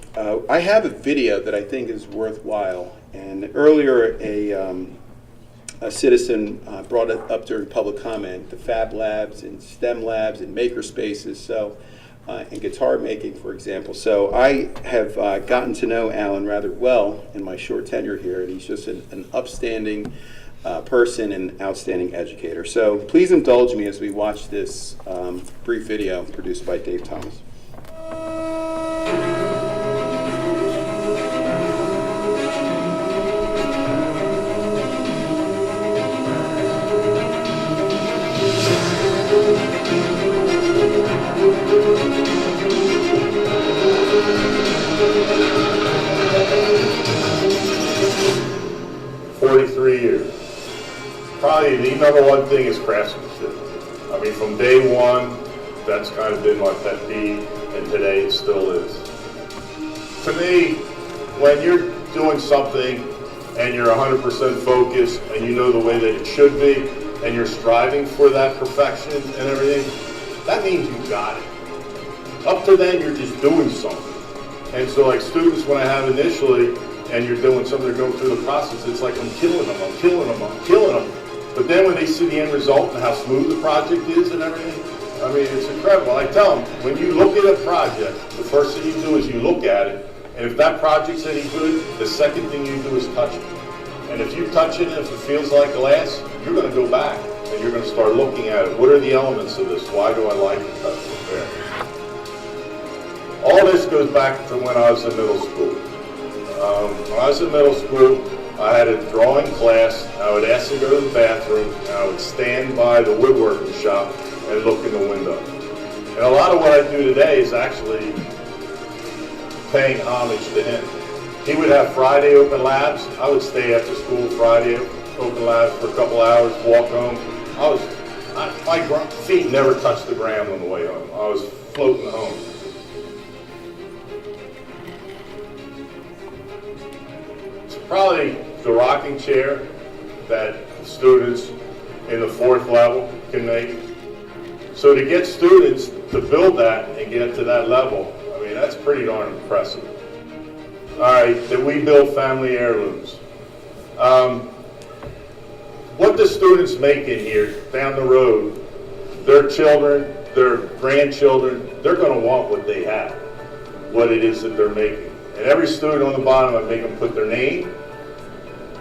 I have a video that I think is worthwhile, and earlier a citizen brought it up during public comment, the Fab Labs and STEM Labs and maker spaces, so, and guitar making, for example. So I have gotten to know Alan rather well in my short tenure here, and he's just an upstanding person and outstanding educator. So please indulge me as we watch this brief video produced by Dave Thomas. 43 years. Probably the number one thing is craftsmanship. I mean, from day one, that's kind of been my pet peeve, and today it still is. To me, when you're doing something and you're 100% focused and you know the way that it should be, and you're striving for that perfection and everything, that means you got it. Up to then, you're just doing something. And so like students, when I have initially, and you're doing something, they're going through the process, it's like I'm killing them, I'm killing them, I'm killing them. But then when they see the end result and how smooth the project is and everything, I mean, it's incredible. I tell them, when you look at a project, the first thing you do is you look at it, and if that project's any good, the second thing you do is touch it. And if you touch it and if it feels like glass, you're going to go back and you're going to start looking at it. What are the elements of this? Why do I like it? There. All this goes back to when I was in middle school. When I was in middle school, I had a drawing class. I would ask them to go to the bathroom, and I would stand by the woodworking shop and look in the window. And a lot of what I do today is actually paying homage to him. He would have Friday open labs. I would stay after school Friday open labs for a couple hours, walk home. My feet never touched the ground on the way home. I was floating home. It's probably the rocking chair that students in the 4th level can make. So to get students to build that and get to that level, I mean, that's pretty darn impressive. All right, that we build family heirlooms. What the students make in here down the road, their children, their grandchildren, they're going to want what they have, what it is that they're making. And every student on the bottom, I make them put their name,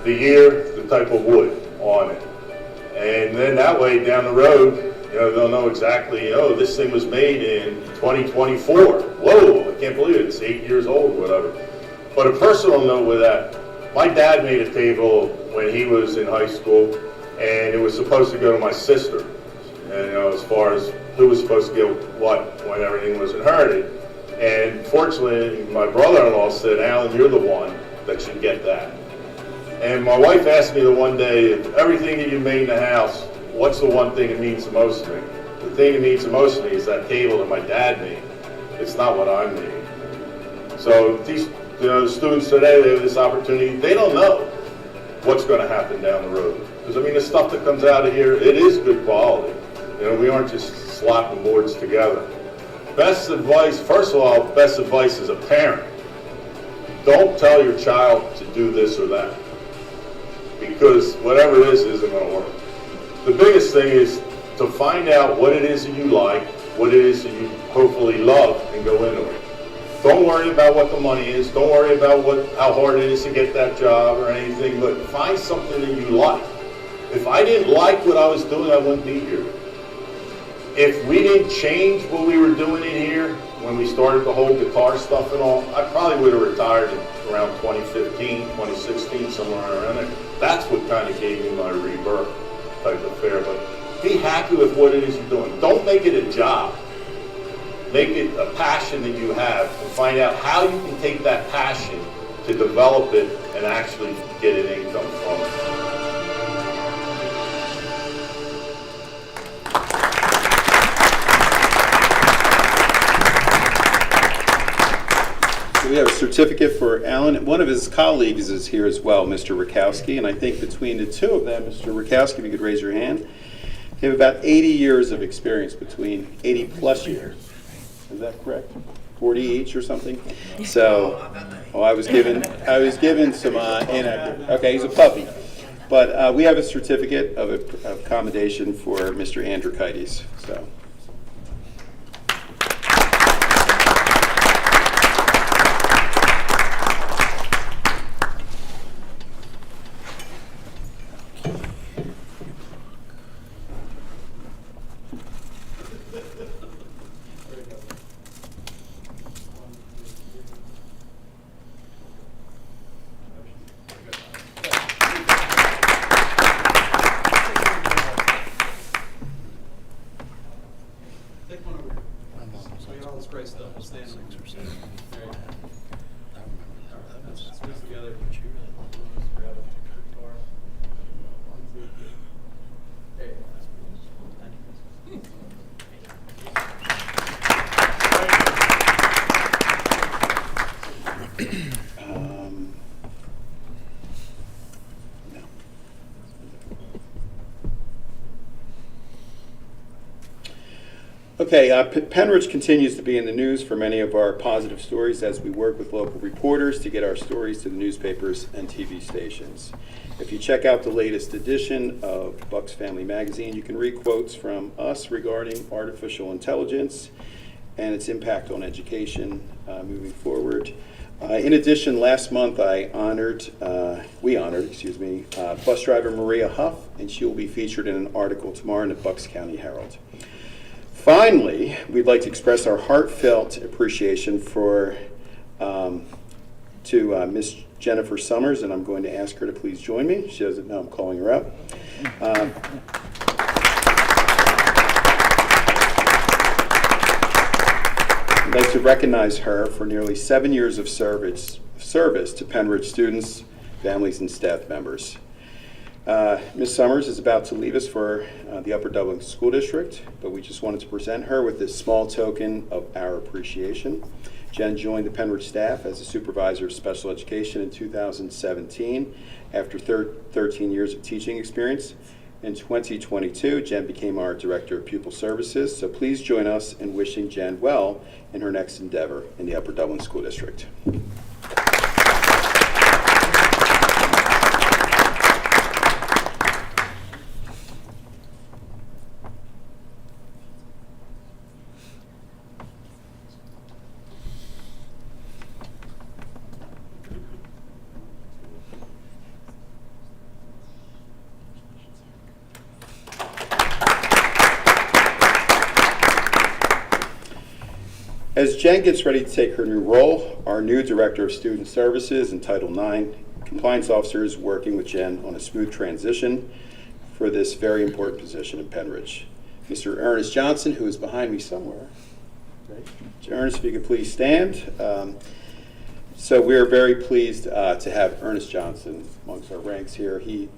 the year, the type of wood on it. And then that way down the road, you know, they'll know exactly, oh, this thing was made in 2024. Whoa, I can't believe it, it's 8 years old, whatever. But a personal note with that, my dad made a table when he was in high school, and it was supposed to go to my sister. And, you know, as far as who was supposed to get what when everything was inherited. And fortunately, my brother-in-law said, Alan, you're the one that should get that. And my wife asked me the one day, everything that you made in the house, what's the one thing that means the most to me? The thing that means the most to me is that table that my dad made. It's not what I made. So these, you know, the students today, they have this opportunity. They don't know what's going to happen down the road. Because, I mean, the stuff that comes out of here, it is good quality. You know, we aren't just slapping boards together. Best advice, first of all, best advice as a parent, don't tell your child to do this or that. Because whatever it is isn't going to work. The biggest thing is to find out what it is that you like, what it is that you hopefully love, and go into it. Don't worry about what the money is. Don't worry about how hard it is to get that job or anything, but find something that you like. If I didn't like what I was doing, I wouldn't be here. If we didn't change what we were doing in here when we started the whole guitar stuff and all, I probably would have retired around 2015, 2016, somewhere around there. That's what kind of gave me my rebirth type of fare. But be happy with what it is you're doing. Don't make it a job. Make it a passion that you have, and find out how you can take that passion to develop it and actually get an income from it. We have a certificate for Alan. One of his colleagues is here as well, Mr. Rakowski, and I think between the two of them, Mr. Rakowski, if you could raise your hand, they have about 80 years of experience, between 80 plus years. Is that correct? 40 each or something? So, I was given some inaccurate. Okay, he's a puppy. But we have a certificate of accommodation for Mr. Andrikaitis. So. Okay, Penridge continues to be in the news for many of our positive stories as we work with local reporters to get our stories to the newspapers and TV stations. If you check out the latest edition of Bucks Family Magazine, you can read quotes from us regarding artificial intelligence and its impact on education moving forward. In addition, last month we honored bus driver Maria Huff, and she will be featured in an article tomorrow in the Bucks County Herald. Finally, we'd like to express our heartfelt appreciation to Ms. Jennifer Summers, and I'm going to ask her to please join me. She doesn't know I'm calling her out. I'd like to recognize her for nearly 7 years of service to Penn Ridge students, families, and staff members. Ms. Summers is about to leave us for the Upper Dublin School District, but we just wanted to present her with this small token of our appreciation. Jen joined the Penn Ridge staff as a supervisor of special education in 2017 after 13 years of teaching experience. In 2022, Jen became our Director of Pupil Services, so please join us in wishing Jen well in her next endeavor in the Upper Dublin School District. As Jen gets ready to take her new role, our new Director of Student Services and Title IX Compliance Officer is working with Jen on a smooth transition for this very important position in Penn Ridge. Mr. Ernest Johnson, who is behind me somewhere. Right? Ernest, if you could please stand. So we are very pleased to have Ernest Johnson amongst our ranks here. He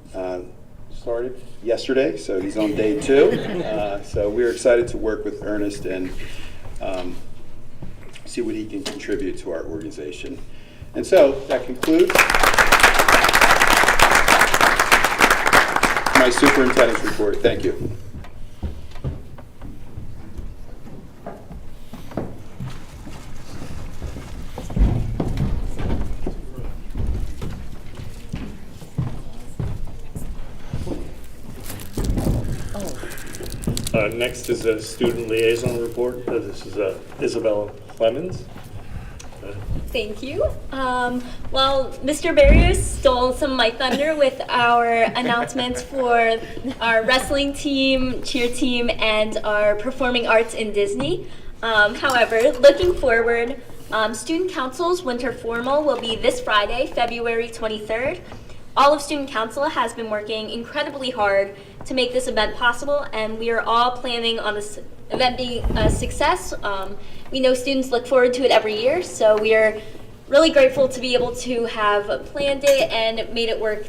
started yesterday, so he's on day 2. So we're excited to work with Ernest and see what he can contribute to our organization. And so that concludes my superintendent's report. Thank you. Next is a student liaison report. This is Isabella Clemens. Thank you. Well, Mr. Barriers stole some of my thunder with our announcements for our wrestling team, cheer team, and our performing arts in Disney. However, looking forward, Student Council's winter formal will be this Friday, February 23rd. All of Student Council has been working incredibly hard to make this event possible, and we are all planning on this event being a success. We know students look forward to it every year, so we are really grateful to be able to have planned it and made it work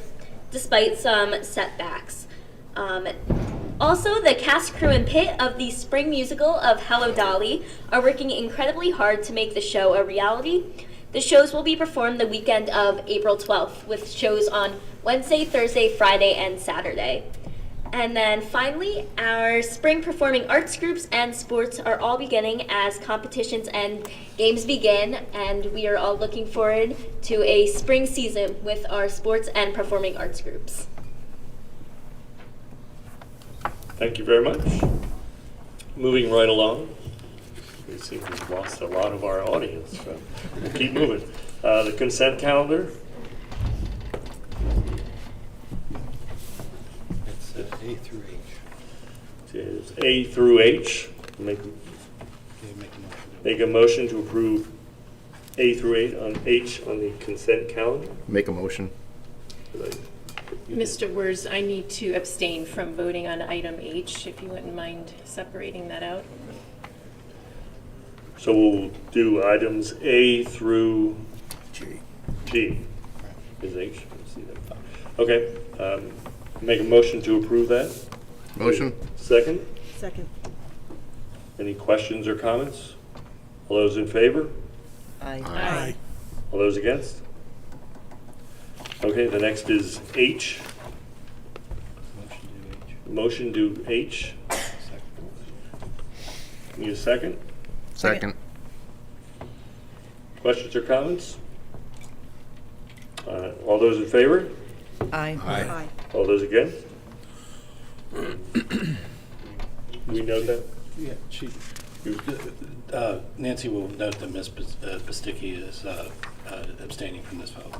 despite some setbacks. Also, the cast, crew, and pit of the spring musical of Hello Dolly are working incredibly hard to make the show a reality. The shows will be performed the weekend of April 12th, with shows on Wednesday, Thursday, Friday, and Saturday. And then finally, our spring performing arts groups and sports are all beginning as competitions and games begin, and we are all looking forward to a spring season with our sports and performing arts groups. Thank you very much. Moving right along. We seem to have lost a lot of our audience, so we'll keep moving. The consent calendar. It's A through H. It's A through H. Make a motion to approve A through H on the consent calendar. Make a motion. Mr. Wers, I need to abstain from voting on item H, if you wouldn't mind separating that out. So we'll do items A through G. Is H? Let's see that. Okay. Make a motion to approve that. Motion. Second. Second. Any questions or comments? All those in favor? Aye. Aye. All those against? Okay, the next is H. Motion to H. Need a second? Second. Questions or comments? All those in favor? Aye. Aye. All those against? We know that? Yeah, Nancy will note that Ms. Basticki is abstaining from this vote.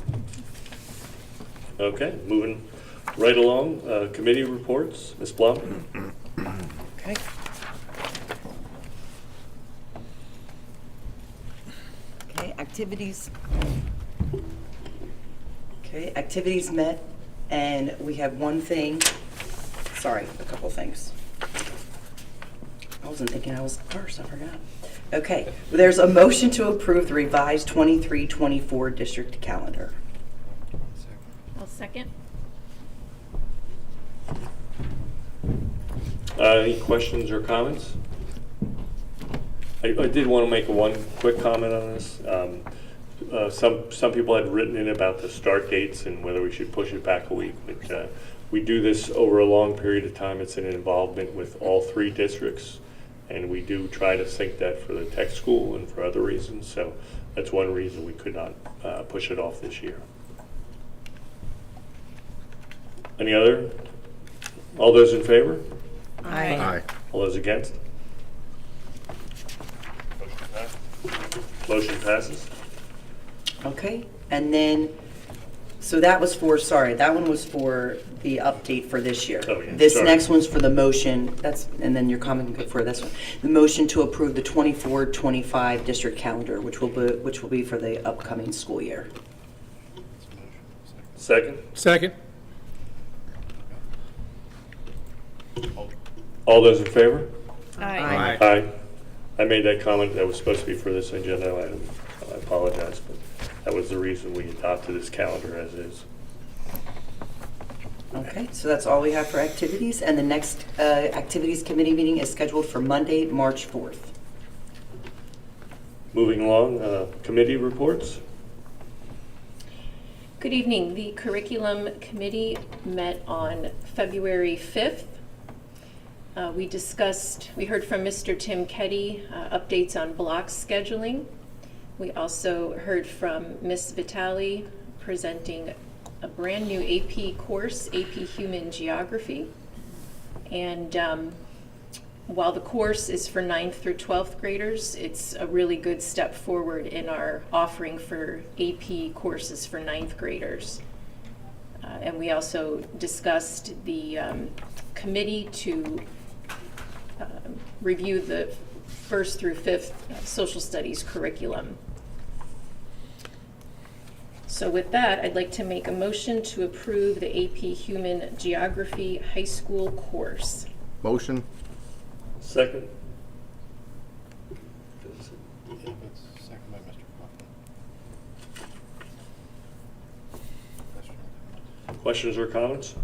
Okay, moving right along. Committee reports. Ms. Blum? Okay. Okay, activities. Okay, activities met, and we have one thing, sorry, a couple things. I wasn't thinking I was first, I forgot. Okay, well, there's a motion to approve the revised 23-24 district calendar. I'll second. Any questions or comments? I did want to make one quick comment on this. Some people had written in about the start dates and whether we should push it back a week. But we do this over a long period of time. It's an involvement with all 3 districts, and we do try to sync that for the tech school and for other reasons. So that's one reason we could not push it off this year. Any other? All those in favor? Aye. Aye. All those against? Motion passes. Okay, and then, so that was for, sorry, that one was for the update for this year. Oh, yeah, This sorry. next one's for the motion, and then your comment for this one. The motion to approve the 24-25 district calendar, which will be for the upcoming school year. Second? Second. All those in favor? Aye. Aye. I made that comment that was supposed to be for this agenda item. I apologize, but that was the reason we adopted this calendar as is. Okay, so that's all we have for activities, and the next activities committee meeting is scheduled for Monday, March 4th. Moving along, committee reports. Good evening. The curriculum committee met on February 5th. We heard from Mr. Tim Ketty, updates on block scheduling. We also heard from Ms. Vitale presenting a brand new AP course, AP Human Geography. And while the course is for 9th through 12th graders, it's a really good step forward in our offering for AP courses for 9th graders. And we also discussed the committee to review the 1st through 5th social studies curriculum. So with that, I'd like to make a motion to approve the AP Human Geography high school course. Motion? Second? Second by Mr. Kaufman. Questions or comments?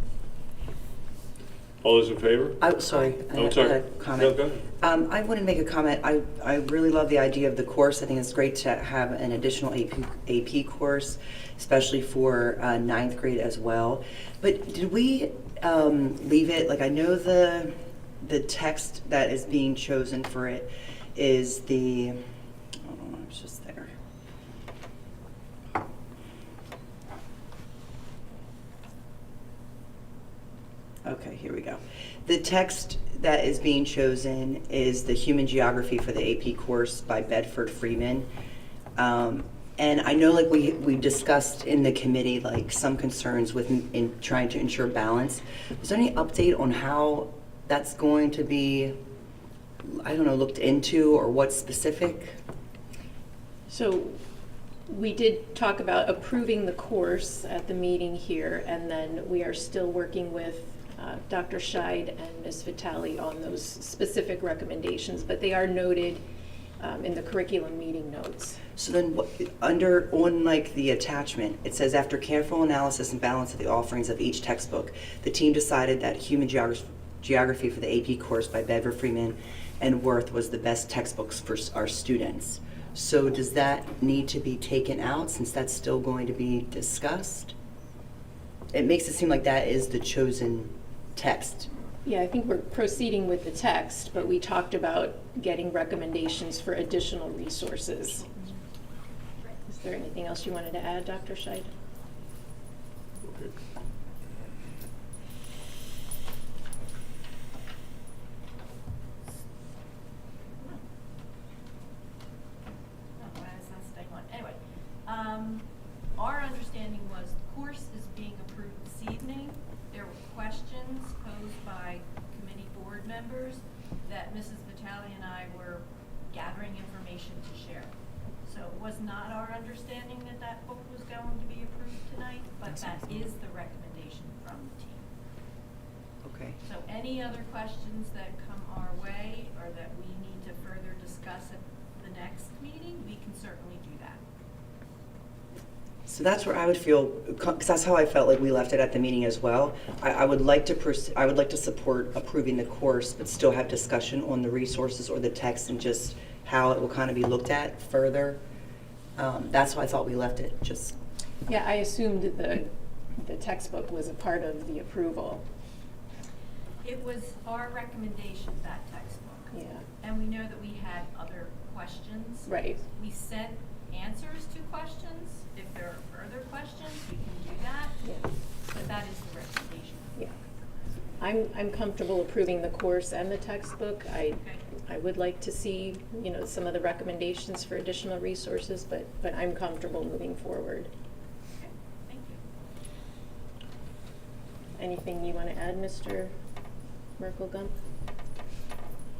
All those in favor? Sorry, I Oh, had sorry. a comment. No, go ahead. I wanted to make a comment. I really love the idea of the course. I think it's great to have an additional AP course, especially for 9th grade as well. But did we leave it, like I know the text that is being chosen for it is the, oh, it's just there. Okay, here we go. The text that is being chosen is the Human Geography for the AP course by Bedford Freeman. And I know, like we discussed in the committee, like some concerns with in trying to ensure balance. Is there any update on how that's going to be, I don't know, looked into, or what's specific? So we did talk about approving the course at the meeting here, and then we are still working with Dr. Scheid and Ms. Vitale on those specific recommendations, but they are noted in the curriculum meeting notes. So then on like the attachment, it says, after careful analysis and balance of the offerings of each textbook, the team decided that Human Geography for the AP course by Bedford Freeman and Worth was the best textbooks for our students. So does that need to be taken out since that's still going to be discussed? It makes it seem like that is the chosen text. Yeah, I think we're proceeding with the text, but we talked about getting recommendations for additional resources. Is there anything else you wanted to add, Dr. Scheid? Anyway, our understanding was the course is being approved this evening. There were questions posed by committee board members that Mrs. Vitale and I were gathering information to share. So it was not our understanding that that book was going to be approved tonight, but that is the recommendation from the team. Okay. So any other questions that come our way or that we need to further discuss at the next meeting, we can certainly do that. So that's where I would feel, because that's how I felt like we left it at the meeting as well. I would like to support approving the course, but still have discussion on the resources or the text and just how it will kind of be looked at further. That's why I thought we left it. Just Yeah, I assumed that the textbook was a part of the approval. It was our recommendation, that textbook. Yeah. And we know that we had other questions. Right. We sent answers to questions. If there are further questions, we can do that. Yeah. But that is the recommendation. Yeah. I'm comfortable approving the course and the textbook. I would like to see, some of the recommendations for additional resources, but I'm comfortable moving forward. Okay, thank you. Anything you want to add, Mr. Merkel-Gump?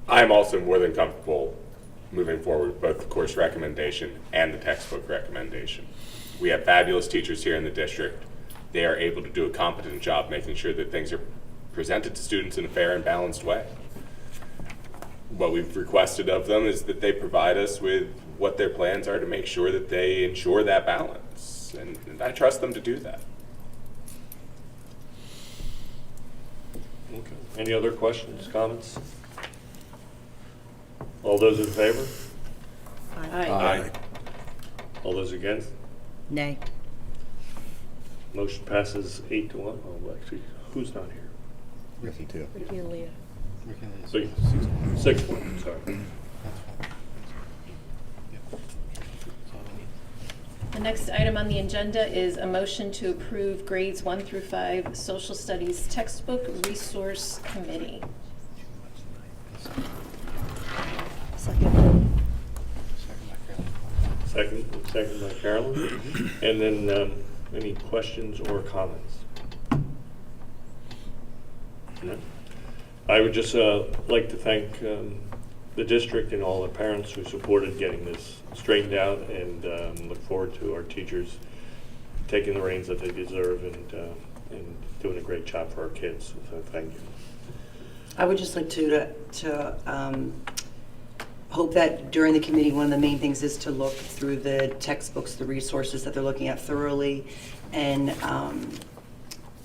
I'm also more than comfortable moving forward with both the course recommendation and the textbook recommendation. We have fabulous teachers here in the district. They are able to do a competent job making sure that things are presented to students in a fair and balanced way. What we've requested of them is that they provide us with what their plans are to make sure that they ensure that balance. And I trust them to do that. Okay. Any other questions, comments? All those in favor? Aye. Aye. All those against? nay. Motion passes 8-1. Oh, actually, who's not here? Ricky too. Ricky and Leah. 6-1, sorry. The next item on the agenda is a motion to approve grades 1 through 5 Social Studies Textbook Resource Committee. Second by Carolyn. And then any questions or comments? No? I would just like to thank the district and all the parents who supported getting this straightened out, and look forward to our teachers taking the reins that they deserve and doing a great job for our kids. So thank you. I would just like to hope that during the committee, one of the main things is to look through the textbooks, the resources that they're looking at thoroughly, and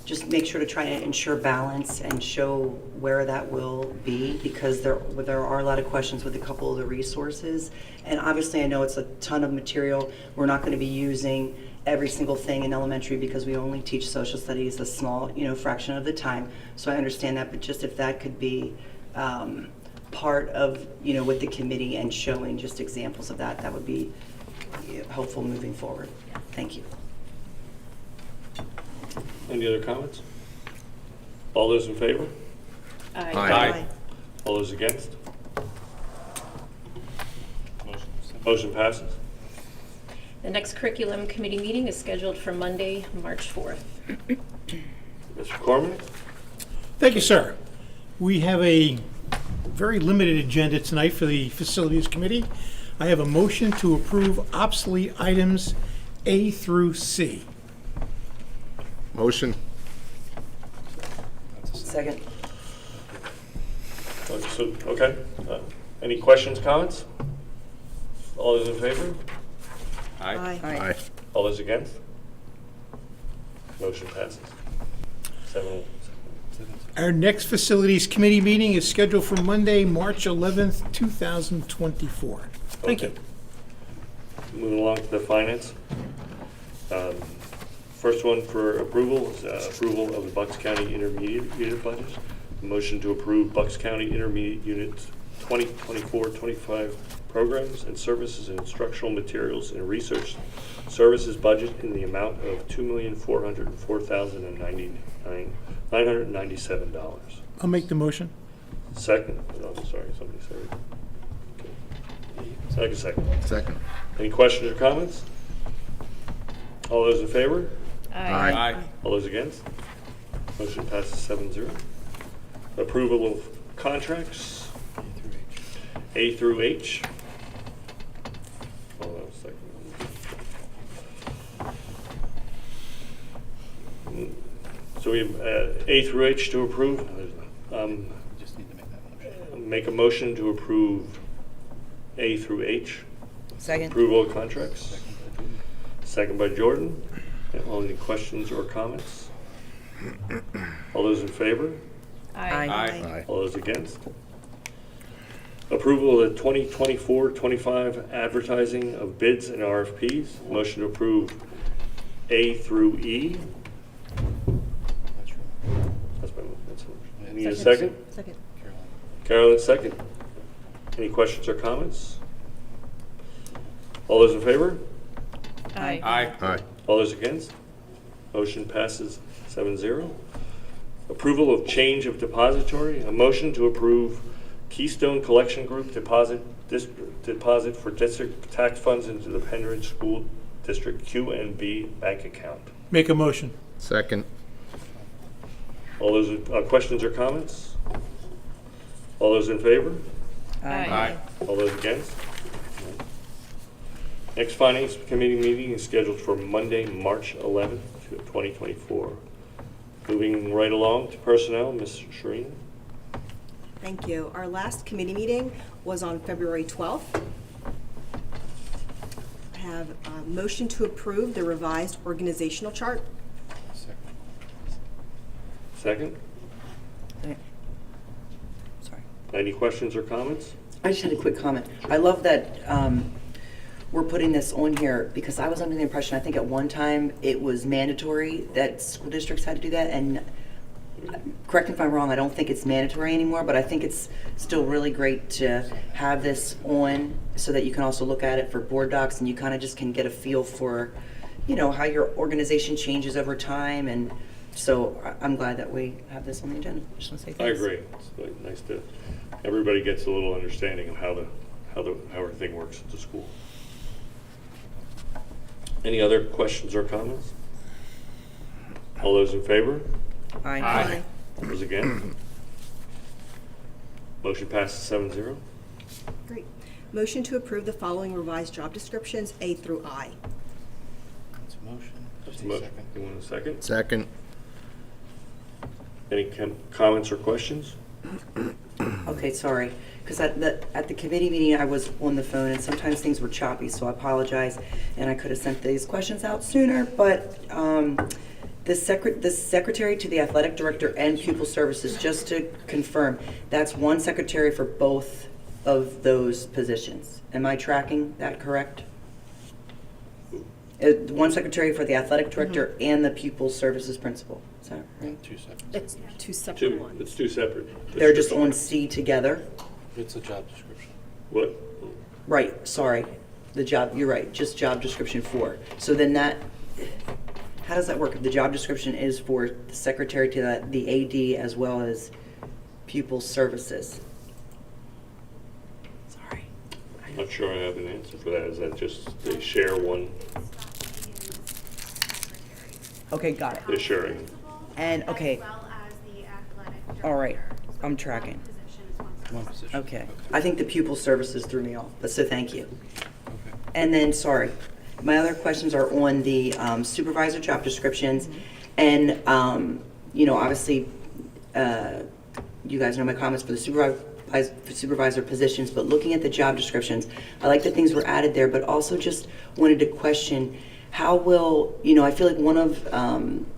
just make sure to try to ensure balance and show where that will be, because there are a lot of questions with a couple of the resources. And obviously I know it's a ton of material. We're not going to be using every single thing in elementary because we only teach social studies a small, fraction of the time. So I understand that, but just if that could be part of, with the committee and showing just examples of that, that would be helpful moving forward. Thank you. Any other comments? All those in favor? Aye. Aye. All those against? Motion passes. The next curriculum committee meeting is scheduled for Monday, March 4th. Mr. Corman? Thank you, sir. We have a very limited agenda tonight for the Facilities Committee. I have a motion to approve obsolete items A through C. Motion. Second. Okay. Any questions, comments? All those in favor? Aye. Aye. All those against? Motion passes. 7-1. Our next Facilities Committee meeting is scheduled for Monday, March 11th, 2024. Thank you. Moving along to the finance. First one for approval is approval of the Bucks County Intermediate Unit budget. Motion to approve Bucks County Intermediate Unit 2024-25 programs and services and instructional materials and research services budget in the amount of $2,404,997. I'll make the motion. Second. Oh, sorry, somebody said it. Okay. Second. Second. Any questions or comments? All those in favor? Aye. All those against? Motion passes 7-0. Approval of contracts A through H. Hold on a second. So we have A through H to approve. Just need to make that motion. Make a motion to approve A through H. Second. Approval of contracts. Second by Jordan. Any questions or comments? All those in favor? Aye. All those against? Approval of the 2024-25 advertising of bids and RFPs. Motion to approve A through E. That's right. That's my motion. Need a second? Second. Carolyn, second. Any questions or comments? All those in favor? Aye. Aye. All those against? Motion passes 7-0. Approval of change of depository. A motion to approve Keystone Collection Group deposit for district tax funds into the Penridge School District QNB bank account. Make a motion. Second. All those questions or comments? All those in favor? Aye. All those against? Next Finance Committee meeting is scheduled for Monday, March 11th, 2024. Moving right along to personnel, Ms. Sharina. Thank you. Our last committee meeting was on February 12th. I have a motion to approve the revised organizational chart. Second? Sorry. Any questions or comments? I just had a quick comment. I love that we're putting this on here because I was under the impression, I think at one time it was mandatory that school districts had to do that, and correct me if I'm wrong, I don't think it's mandatory anymore, but I think it's still really great to have this on so that you can also look at it for board docs and you kind of just can get a feel for, you know, how your organization changes over time. And so I'm glad that we have this on the agenda. Just want to say I thanks. agree. It's really nice to, everybody gets a little understanding of how everything works at the school. Any other questions or comments? All those in favor? Aye. All those against? Motion passes 7-0. Great. Motion to approve the following revised job descriptions, A through I. That's a motion. Just a motion. You want a second? Second. Any comments or questions? Okay, sorry, because at the committee meeting, I was on the phone, and sometimes things were choppy, so I apologize, and I could have sent these questions out sooner, but the secretary to the athletic director and pupil services, just to confirm, that's one secretary for both of those positions. Am I tracking that correct? One secretary for the athletic director and the pupil services principal, is that right? Two separate. It's two separate ones. It's two separate. They're just on C together? It's a job description. What? Right, sorry. The job, you're right, just job description 4. So then that, how does that work? If the job description is for the secretary to the AD as well as pupil services? Sorry. I'm not sure I have an answer for that. Is that just they share one? Okay, got it. They're sharing. And, okay, all right, I'm tracking. One position. Okay. I think the pupil services threw me off, but so thank you. And then, sorry, my other questions are on the supervisor job descriptions. And, you know, obviously, you guys know my comments for the supervisor positions, but looking at the job descriptions, I like the things were added there, but also just wanted to question how will, you know, I feel like one of,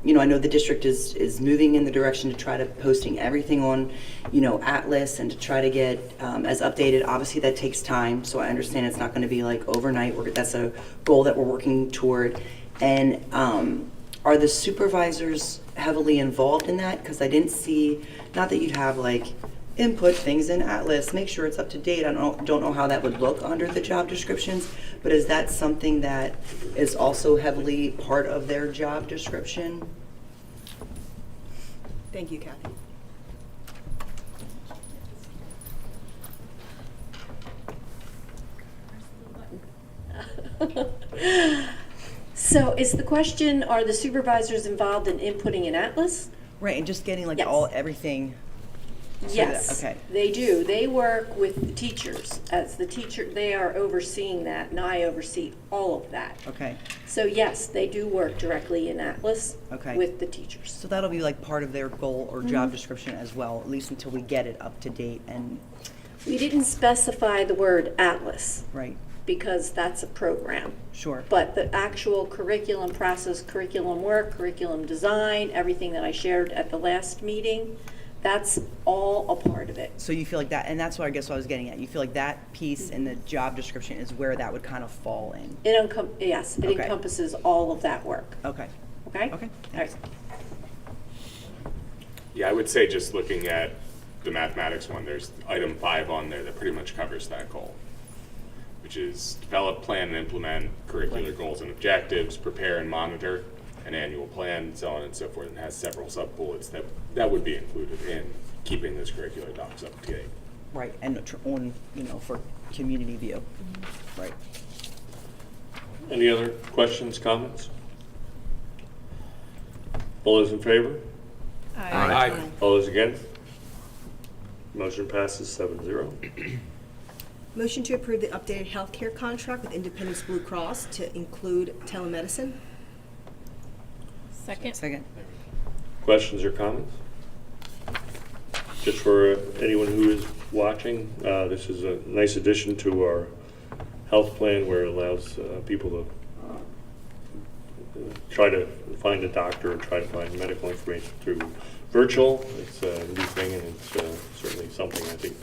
you know, I know the district is moving in the direction to try to posting everything on, you know, Atlas and to try to get as updated. Obviously, that takes time, so I understand it's not going to be like overnight. That's a goal that we're working toward. And are the supervisors heavily involved in that? Because I didn't see, not that you'd have like input things in Atlas, make sure it's up to date. I don't know how that would look under the job descriptions, but is that something that is also heavily part of their job description? Thank you, Kathy. So is the question, are the supervisors involved in inputting in Atlas? Right, and just getting like Yes. everything Yes, Okay. they do. They work with the teachers. As the teacher, they are overseeing that, and I oversee all of that. Okay. So yes, they do work directly in Atlas Okay. with the teachers. So that'll be like part of their goal or job description as well, at least until we get it up to date and, We didn't specify the word Atlas right, because that's a program. sure. But the actual curriculum process, curriculum work, curriculum design, everything that I shared at the last meeting, that's all a part of it. So you feel like that, and that's what I guess what I was getting at, you feel like that piece in the job description is where that would kind of fall in? Yes, it Okay. encompasses all of that work. Okay. Okay? Okay, All right. Yeah, I would say just looking at the mathematics one, there's item 5 on there that pretty much covers that goal, which is develop, plan, and implement curricular goals and objectives, prepare and monitor an annual plan, so on and so forth, and has several sub-bullets that would be included in keeping those curricular docs up to date. Right, and on, for community view. Right. Any other questions, comments? All those in favor? Aye. All those against? Motion passes 7-0. Motion to approve the updated healthcare contract with Independence Blue Cross to include telemedicine. Second. Questions or comments? Just for anyone who is watching, this is a nice addition to our health plan where it allows people to try to find a doctor or try to find medical information through virtual. It's a new thing, and it's certainly something I think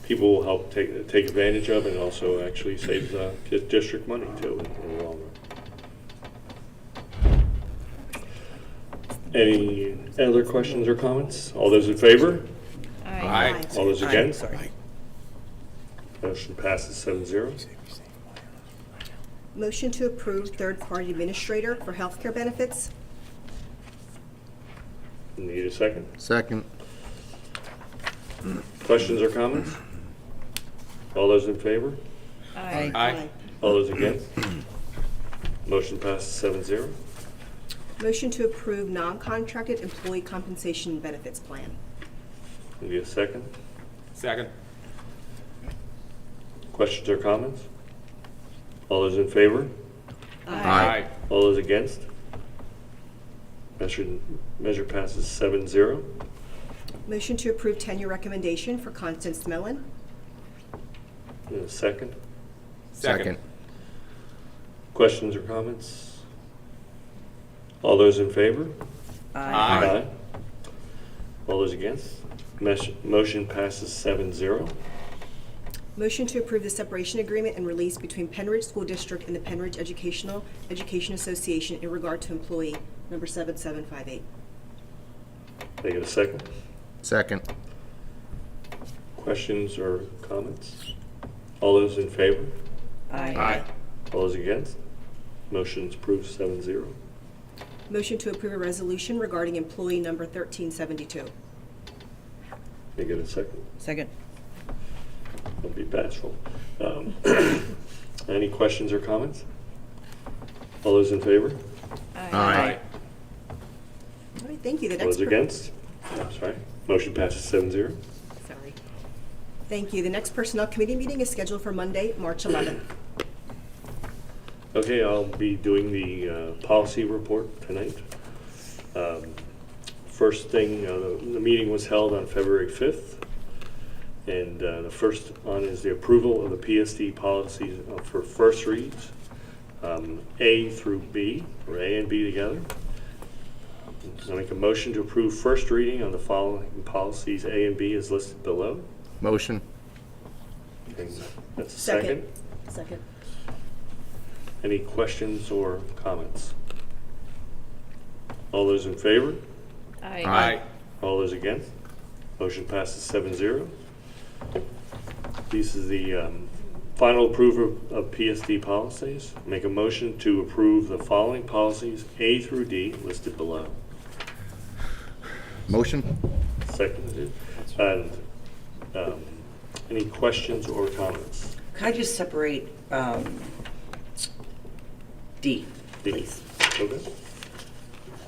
people will help take advantage of, and also actually saves district money too in the long run. Any other questions or comments? All those in favor? Aye. All those Aye, against? sorry. Motion passes 7-0. Motion to approve third-party administrator for healthcare benefits. Need a second? Second. Questions or comments? All those in favor? Aye. All those against? Motion passes 7-0. Motion to approve non-contracted employee compensation benefits plan. Need a second? Second. Questions or comments? All those in favor? Aye. All those against? Measure passes 7-0. Motion to approve tenure recommendation for Constance Mellon. Need a second? Second. Questions or comments? All those in favor? Aye. All those against? Motion passes 7-0. Motion to approve the separation agreement and release between Penridge School District and the Penridge Education Association in regard to employee number 7758. Can I get a second? Second. Questions or comments? All those in favor? Aye. All those against? Motion's approved 7-0. Motion to approve a resolution regarding employee number 1372. Can I get a second? Second. Don't be bashful. Any questions or comments? All those in favor? Aye. All right, thank you. The All next those against? I'm sorry. Motion passes 7-0. Sorry. Thank you. The next Personnel Committee meeting is scheduled for Monday, March 11th. Okay, I'll be doing the policy report tonight. First thing, the meeting was held on February 5th. And the first one is the approval of the PSD policies for first reads, A through B, or A and B together. I make a motion to approve first reading on the following policies, A and B, as listed below. Motion. And that's a second. Second. Any questions or comments? All those in favor? Aye. All those against? Motion passes 7-0. This is the final approval of PSD policies. Make a motion to approve the following policies, A through D, listed below. Motion. Seconded. And any questions or comments? Could I just separate D, D. please? Okay.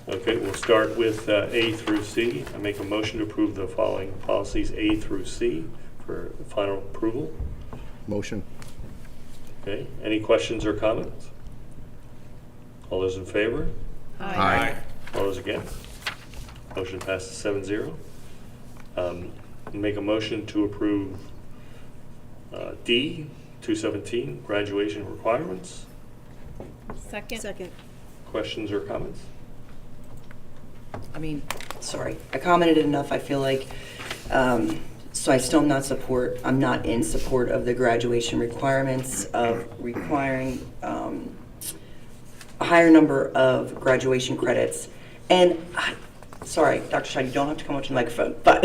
Okay, we'll start with A through C. I make a motion to approve the following policies A through C for final approval. Motion. Okay, any questions or comments? All those in favor? Aye. All those against? Motion passes 7-0. Make a motion to approve D, 217, graduation requirements. Second. Second. Questions or comments? I mean, sorry, I commented enough, I feel like, so I still am not I'm not in support of the graduation requirements of requiring a higher number of graduation credits. And sorry, Dr. Scheid, you don't have to come up to the microphone, but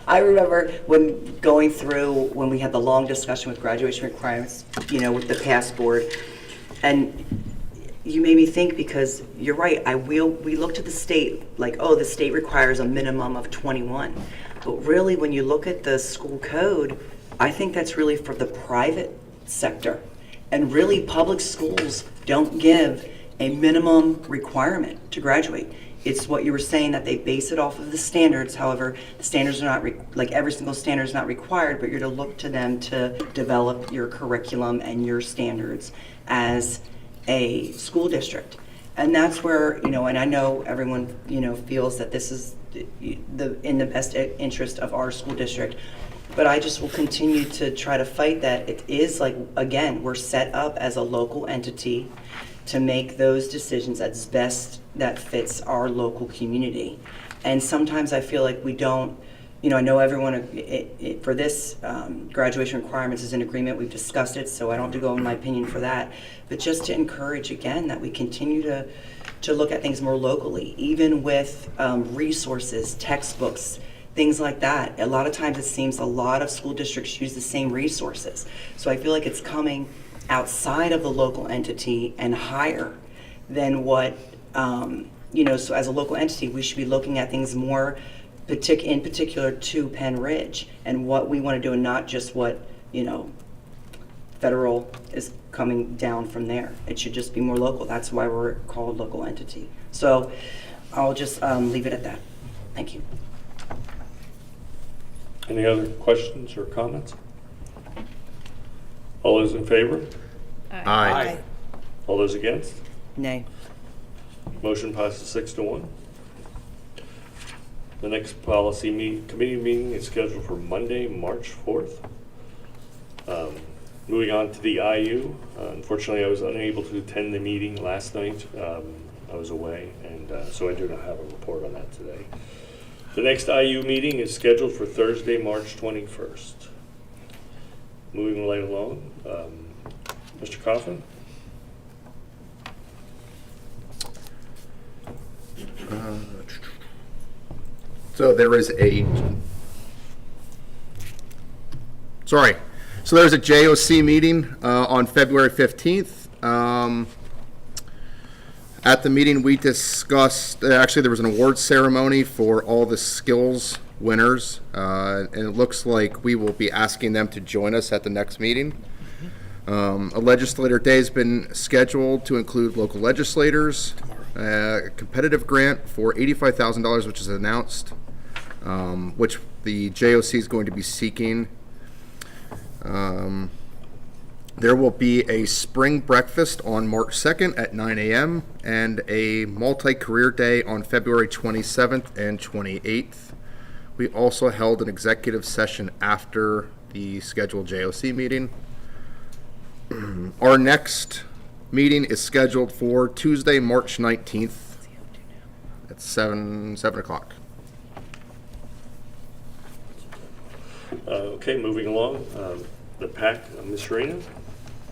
I remember when going through, when we had the long discussion with graduation requirements, you know, with the past board, and you made me think, because you're right, we looked at the state, like, oh, the state requires a minimum of 21. But really, when you look at the school code, I think that's really for the private sector. And really, public schools don't give a minimum requirement to graduate. It's what you were saying, that they base it off of the standards. However, the standards are not, like every single standard is not required, but you're to look to them to develop your curriculum and your standards as a school district. And that's where, you know, and I know everyone, you know, feels that this is in the best interest of our school district. But I just will continue to try to fight that. It is like, again, we're set up as a local entity to make those decisions that's best, that fits our local community. And sometimes I feel like we don't, you know, I know everyone for this graduation requirements is in agreement. We've discussed it, so I don't have to go in my opinion for that. But just to encourage, again, that we continue to look at things more locally, even with resources, textbooks, things like that. A lot of times it seems a lot of school districts use the same resources. So I feel like it's coming outside of the local entity and higher than what, you know, so as a local entity, we should be looking at things more in particular to Penn Ridge and what we want to do, and not just what, you know, federal is coming down from there. It should just be more local. That's why we're called local entity. So I'll just leave it at that. Thank you. Any other questions or comments? All those in favor? Aye. All those against? Nay. Motion passes 6-1. The next policy committee meeting is scheduled for Monday, March 4th. Moving on to the IU. Unfortunately, I was unable to attend the meeting last night. I was away, and so I do not have a report on that today. The next IU meeting is scheduled for Thursday, March 21st. Moving right along, Mr. Coffin? So there is So there's a JOC meeting on February 15th. At the meeting, we discussed, actually there was an award ceremony for all the skills winners, and it looks like we will be asking them to join us at the next meeting. A legislator day has been scheduled to include local legislators, a competitive grant for $85,000, which is announced, which the JOC is going to be seeking. There will be a spring breakfast on March 2nd at 9 a.m. and a multi-career day on February 27th and 28th. We also held an executive session after the scheduled JOC meeting. Our next meeting is scheduled for Tuesday, March 19th at 7 o'clock. Okay, moving along. The PAC, Ms. Serena.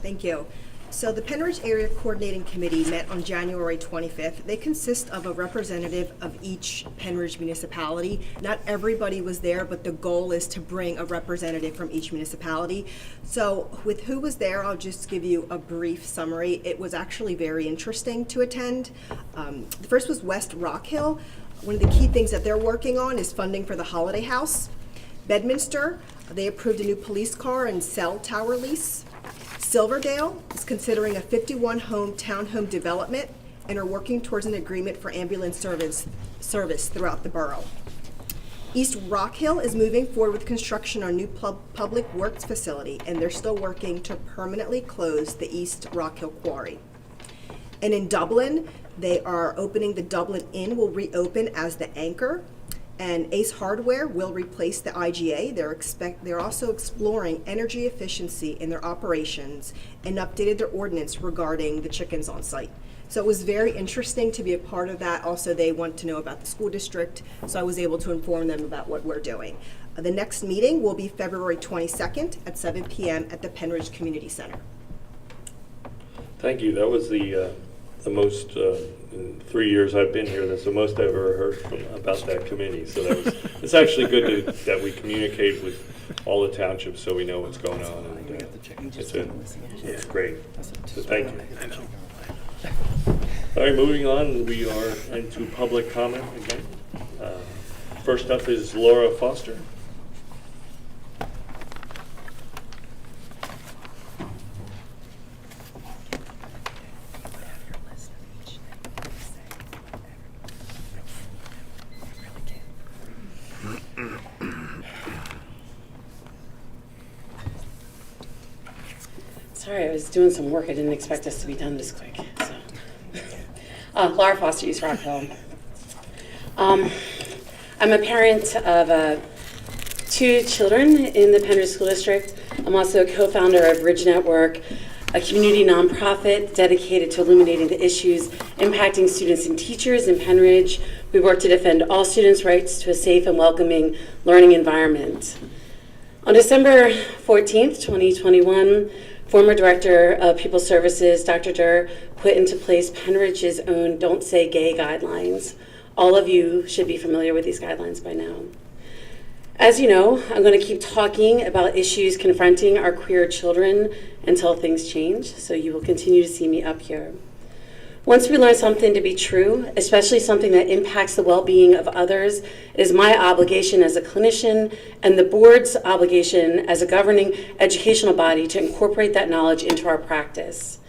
Thank you. So the Penn Ridge Area Coordinating Committee met on January 25th. They consist of a representative of each Penn Ridge municipality. Not everybody was there, but the goal is to bring a representative from each municipality. So with who was there, I'll just give you a brief summary. It was actually very interesting to attend. The first was West Rock Hill. One of the key things that they're working on is funding for the Holiday House. Bedminster, they approved a new police car and cell tower lease. Silverdale is considering a 51-home townhome development. and are working towards an agreement for ambulance service throughout the borough. East Rock Hill is moving forward with construction on a new public works facility, and they're still working to permanently close the East Rock Hill quarry. And in Dublin, they are opening the Dublin Inn will reopen as the anchor, and Ace Hardware will replace the IGA. They're also exploring energy efficiency in their operations and updated their ordinance regarding the chickens on site. So it was very interesting to be a part of that. Also, they want to know about the school district, so I was able to inform them about what we're doing. The next meeting will be February 22nd at 7 p.m. at the Penridge Community Center. Thank you. That was the most, in 3 years I've been here, that's the most I've ever heard about that committee. So it's actually good that we communicate with all the townships so we know what's going on. And it's great. So thank you. All right, moving on, we are into public comment again. First up is Laura Foster. Sorry, I was doing some work. I didn't expect us to be done this quick. So. Laura Foster, East Rock Hill. I'm a parent of 2 children in the Penridge School District. I'm also a co-founder of Bridge Network, a community nonprofit dedicated to illuminating the issues impacting students and teachers in Penridge. We work to defend all students' rights to a safe and welcoming learning environment. On December 14th, 2021, former Director of People Services, Dr. Durr, put into place Penridge's own Don't Say Gay guidelines. All of you should be familiar with these guidelines by now. As you know, I'm going to keep talking about issues confronting our queer children until things change, so you will continue to see me up here. Once we learn something to be true, especially something that impacts the well-being of others, it is my obligation as a clinician and the board's obligation as a governing educational body to incorporate that knowledge into our practice.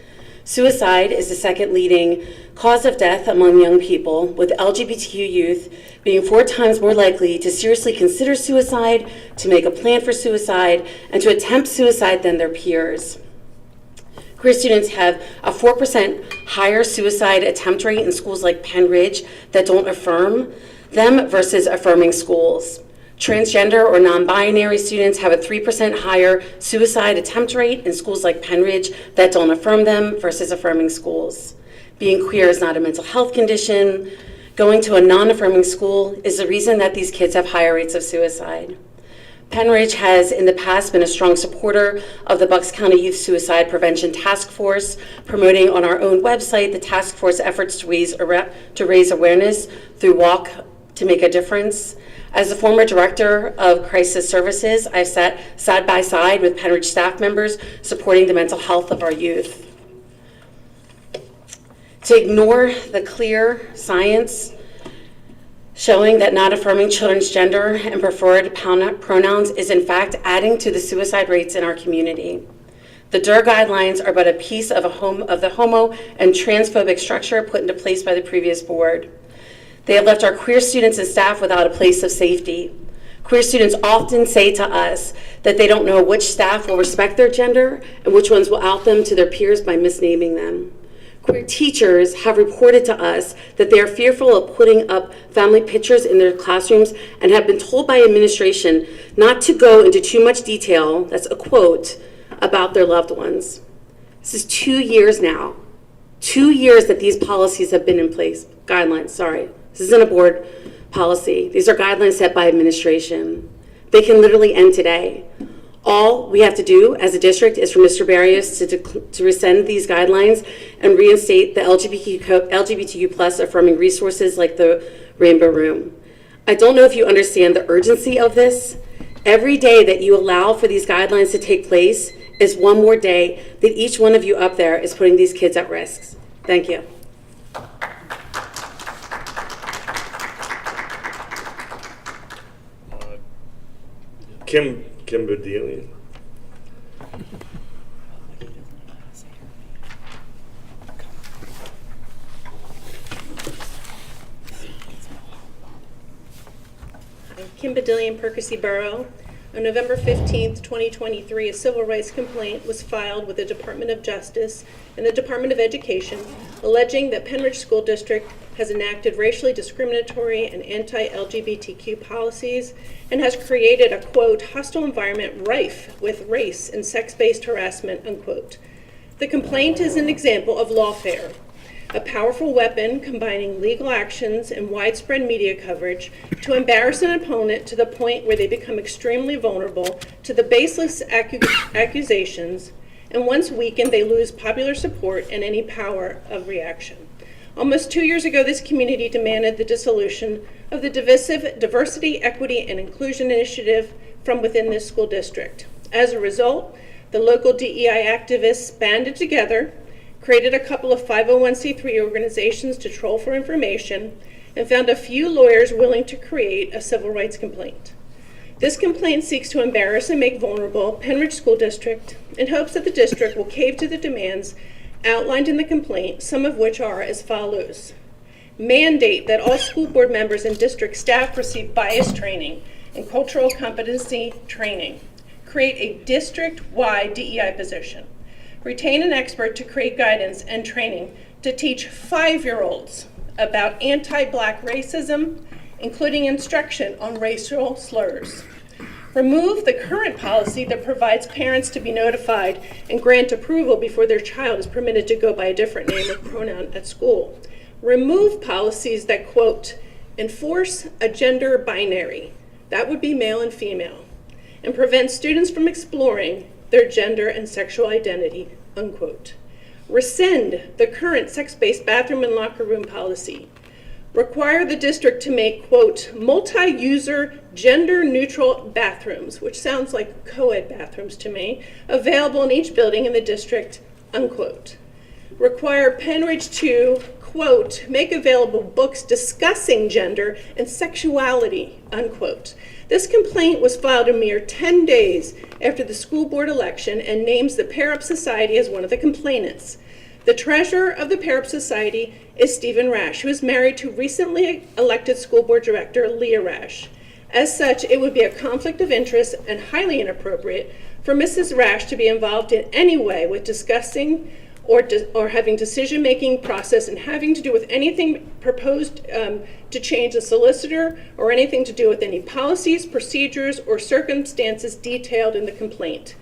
Suicide is the second leading cause of death among young people, with LGBTQ youth being 4 times more likely to seriously consider suicide, to make a plan for suicide, and to attempt suicide than their peers. Queer students have a 4% higher suicide attempt rate in schools like Penridge that don't affirm them versus affirming schools. Transgender or non-binary students have a 3% higher suicide attempt rate in schools like Penridge that don't affirm them versus affirming schools. Being queer is not a mental health condition. Going to a non-affirming school is the reason that these kids have higher rates of suicide. Penridge has in the past been a strong supporter of the Bucks County Youth Suicide Prevention Task Force, promoting on our own website the task force efforts to raise awareness through Walk to Make a Difference. As the former director of crisis services, I've sat side by side with Penridge staff members supporting the mental health of our youth. To ignore the clear science showing that not affirming children's gender and preferred pronouns is in fact adding to the suicide rates in our community. The DUR guidelines are but a piece of the homo and transphobic structure put into place by the previous board. They have left our queer students and staff without a place of safety. Queer students often say to us that they don't know which staff will respect their gender and which ones will out them to their peers by misnaming them. Queer teachers have reported to us that they are fearful of putting up family pictures in their classrooms and have been told by administration not to go into too much detail, that's a quote, about their loved ones. This is 2 years now. 2 years that these policies have been in place. Guidelines, sorry. This isn't a board policy. These are guidelines set by administration. They can literally end today. All we have to do as a district is for Mr. Barrios to rescind these guidelines and reinstate the LGBTQ plus affirming resources like the Rainbow Room. I don't know if you understand the urgency of this. Every day that you allow for these guidelines to take place is one more day that each one of you up there is putting these kids at risk. Thank you. Kim Bedelian. Kim Badillion, Percy Borough. On November 15th, 2023, a civil rights complaint was filed with the Department of Justice and the Department of Education alleging that Penridge School District has enacted racially discriminatory and anti-LGBTQ policies and has created a, quote, hostile environment rife with race and sex-based harassment, unquote. The complaint is an example of lawfare, a powerful weapon combining legal actions and widespread media coverage to embarrass an opponent to the point where they become extremely vulnerable to the baseless accusations, and once weakened, they lose popular support and any power of reaction. Almost 2 years ago, this community demanded the dissolution of the divisive Diversity, Equity, and Inclusion Initiative from within this school district. As a result, the local DEI activists banded together, created a couple of 501c3 organizations to troll for information, and found a few lawyers willing to create a civil rights complaint. This complaint seeks to embarrass and make vulnerable Penridge School District in hopes that the district will cave to the demands outlined in the complaint, some of which are as follows. Mandate that all school board members and district staff receive bias training and cultural competency training. Create a district-wide DEI position. Retain an expert to create guidance and training to teach 5-year-olds about anti-Black racism, including instruction on racial slurs. Remove the current policy that provides parents to be notified and grant approval before their child is permitted to go by a different name or pronoun at school. Remove policies that, quote, enforce a gender binary, that would be male and female, and prevent students from exploring their gender and sexual identity, unquote. Rescind the current sex-based bathroom and locker room policy. Require the district to make, quote, multi-user gender-neutral bathrooms, which sounds like co-ed bathrooms to me, available in each building in the district, unquote. Require Penridge to, quote, make available books discussing gender and sexuality, unquote. This complaint was filed a mere 10 days after the school board election and names the Pair Up Society as one of the complainants. The treasurer of the Pair Up Society is Stephen Rash, who is married to recently elected school board director Leah Rash. As such, it would be a conflict of interest and highly inappropriate for Mrs. Rash to be involved in any way with discussing or having decision-making process and having to do with anything proposed to change the solicitor or anything to do with any policies, procedures, or circumstances detailed in the complaint.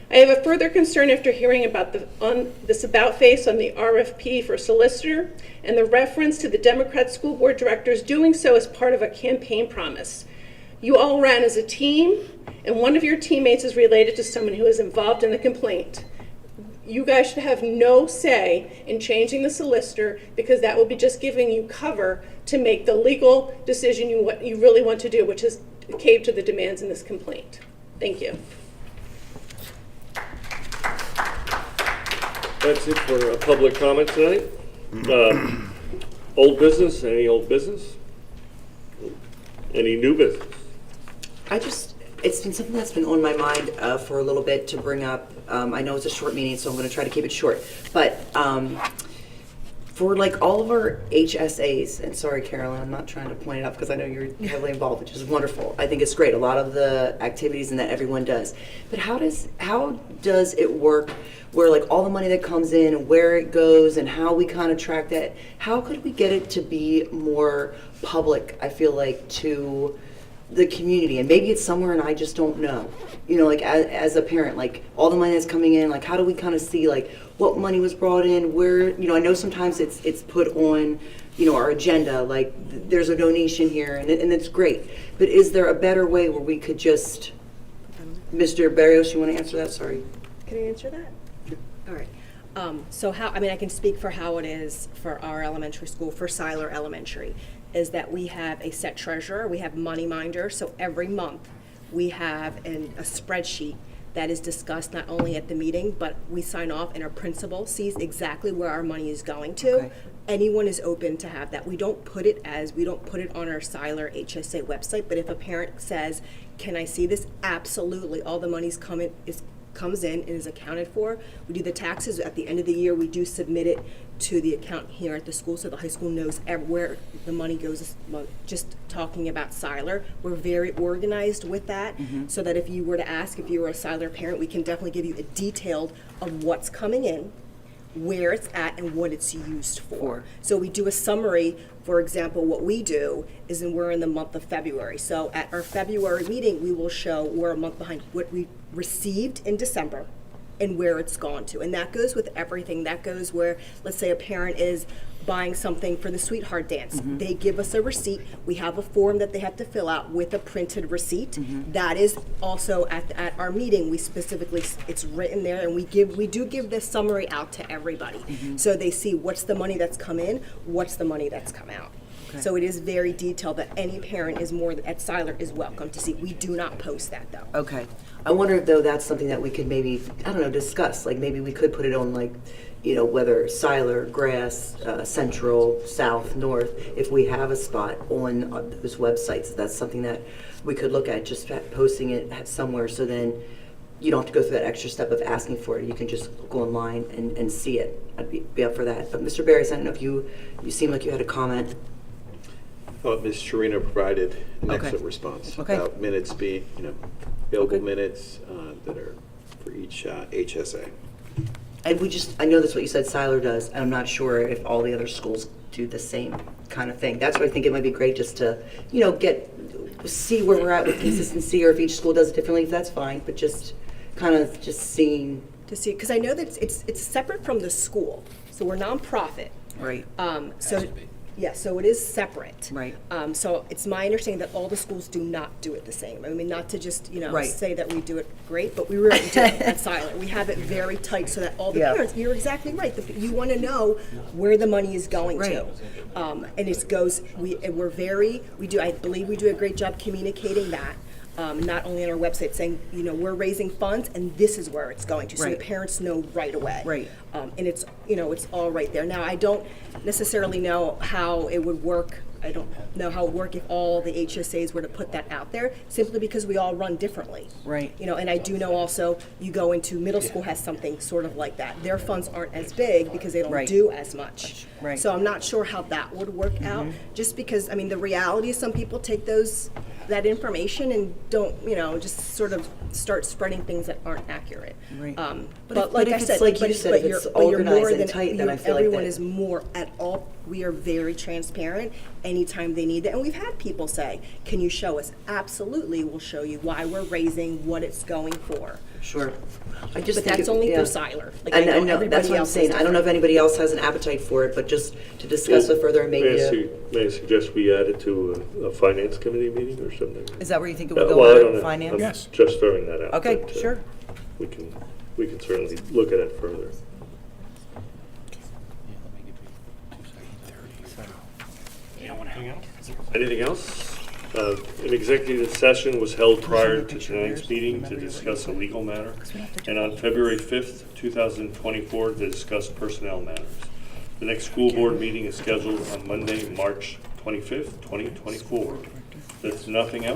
I have a further concern after hearing about this about-face on the RFP for solicitor and the reference to the Democrat school board directors doing so as part of a campaign promise. You all ran as a team, and one of your teammates is related to someone who is involved in the complaint. You guys should have no say in changing the solicitor because that will be just giving you cover to make the legal decision what you really want to do, which is cave to the demands in this complaint. Thank you. That's it for public comment tonight. Old business, any old business? Any new business? It's been something that's been on my mind for a little bit to bring up. I know it's a short meeting, so I'm going to try to keep it short. But for like all of our HSAs, and sorry, Carolyn, I'm not trying to point it out because I know you're heavily involved, which is wonderful. I think it's great, a lot of the activities and that everyone does. But how does it work where like all the money that comes in and where it goes and how we kind of track that? How could we get it to be more public, I feel like, to the community? And maybe it's somewhere and I just don't know. You know, like as a parent, like all the money that's coming in, like how do we kind of see like what money was brought in, where, you know, I know sometimes it's put on, you know, our agenda, like there's a donation here and it's great. But is there a better way where we could just, Mr. Barrios, you want to answer that? Sorry. Can I answer that? All right. So I can speak for how it is for our elementary school, for Seiler Elementary, is that we have a set treasurer, we have money minder, so every month we have a spreadsheet that is discussed not only at the meeting, but we sign off and our principal sees exactly where our money is going to. Okay. Anyone is open to have that. We don't put it on our Seiler HSA website, but if a parent says, can I see this? Absolutely, all the money's comes in and is accounted for. We do the taxes at the end of the year. We do submit it to the account here at the school, so the high school knows where the money goes. Just talking about Siler, we're very organized with that, so that if you were to ask, if you were a Siler parent, we can definitely give you a detailed of what's coming in, where it's at, and what it's used for. So we do a summary. For example, what we do is we're in the month of February. So at our February meeting, we will show we're a month behind what we received in December and where it's gone to. And that goes with everything. That goes where, let's say a parent is buying something for the sweetheart dance. They give us a receipt. We have a form that they have to fill out with a printed receipt. That is also at our meeting. We specifically, it's written there, and we do give this summary out to everybody. So they see what's the money that's come in, what's the money that's come out. Okay. So it is very detailed that any parent is more at Siler is welcome to see. We do not post that though. Okay. I wonder if though that's something that we could maybe, I don't know, discuss. Like maybe we could put it on like, you know, whether Siler, Grass, Central, South, North, if we have a spot on those websites, that's something that we could look at, just posting it somewhere so then you don't have to go through that extra step of asking for it. You can just go online and see it. I'd be up for that. But Mr. Barry, I don't know if you seem like you had a comment. I thought Ms. Sharina provided an excellent response about minutes being, available minutes that are for each HSA. And I know that's what you said Siler does, and I'm not sure if all the other schools do the same kind of thing. That's why I think it might be great just to, see where we're at with consistency, or if each school does it differently, if that's fine, but just kind of seeing. To see, because I know that it's separate from the school, so we're nonprofit. Right. So it is separate. Right. So it's my understanding that all the schools do not do it the same. I mean, not to just, Right. say that we do it great, but we really do it at Siler. We have it very tight so that all the parents, you're exactly right. You want to know where the money is going to. And it goes, I believe we do a great job communicating that. Not only on our website saying, we're raising funds and this is where it's going to. So the parents know right away. Right. And it's, it's all right there. Now, I don't necessarily know how it would work. I don't know how it would work if all the HSAs were to put that out there, simply because we all run differently. Right. And I do know also you go into middle school has something sort of like that. Their funds aren't as big because they don't do as much. Right. So I'm not sure how that would work out, just because, the reality is some people take that information and don't, just sort of start spreading things that aren't accurate. Right. But like I said, like you said, if it's organized and tight, then I feel like everyone is more at all. We are very transparent anytime they need it. And we've had people say, can you show us? Absolutely, we'll show you why we're raising, what it's going for. Sure. But that's only for Siler. Like, I know, that's what I'm saying. I don't know if anybody else has an appetite for it, but just to discuss it further and maybe May I suggest we add it to a finance committee meeting or something? Is that where you think it would Well, I go don't under know. finance? I'm Yes. just throwing that out. Okay, but, sure. We can certainly look at it further. Anything else? An executive session was held prior to tonight's meeting to discuss a legal matter, and on February 5th, 2024, to discuss personnel matters. The next school board meeting is scheduled on Monday, March 25th, 2024. There's nothing else.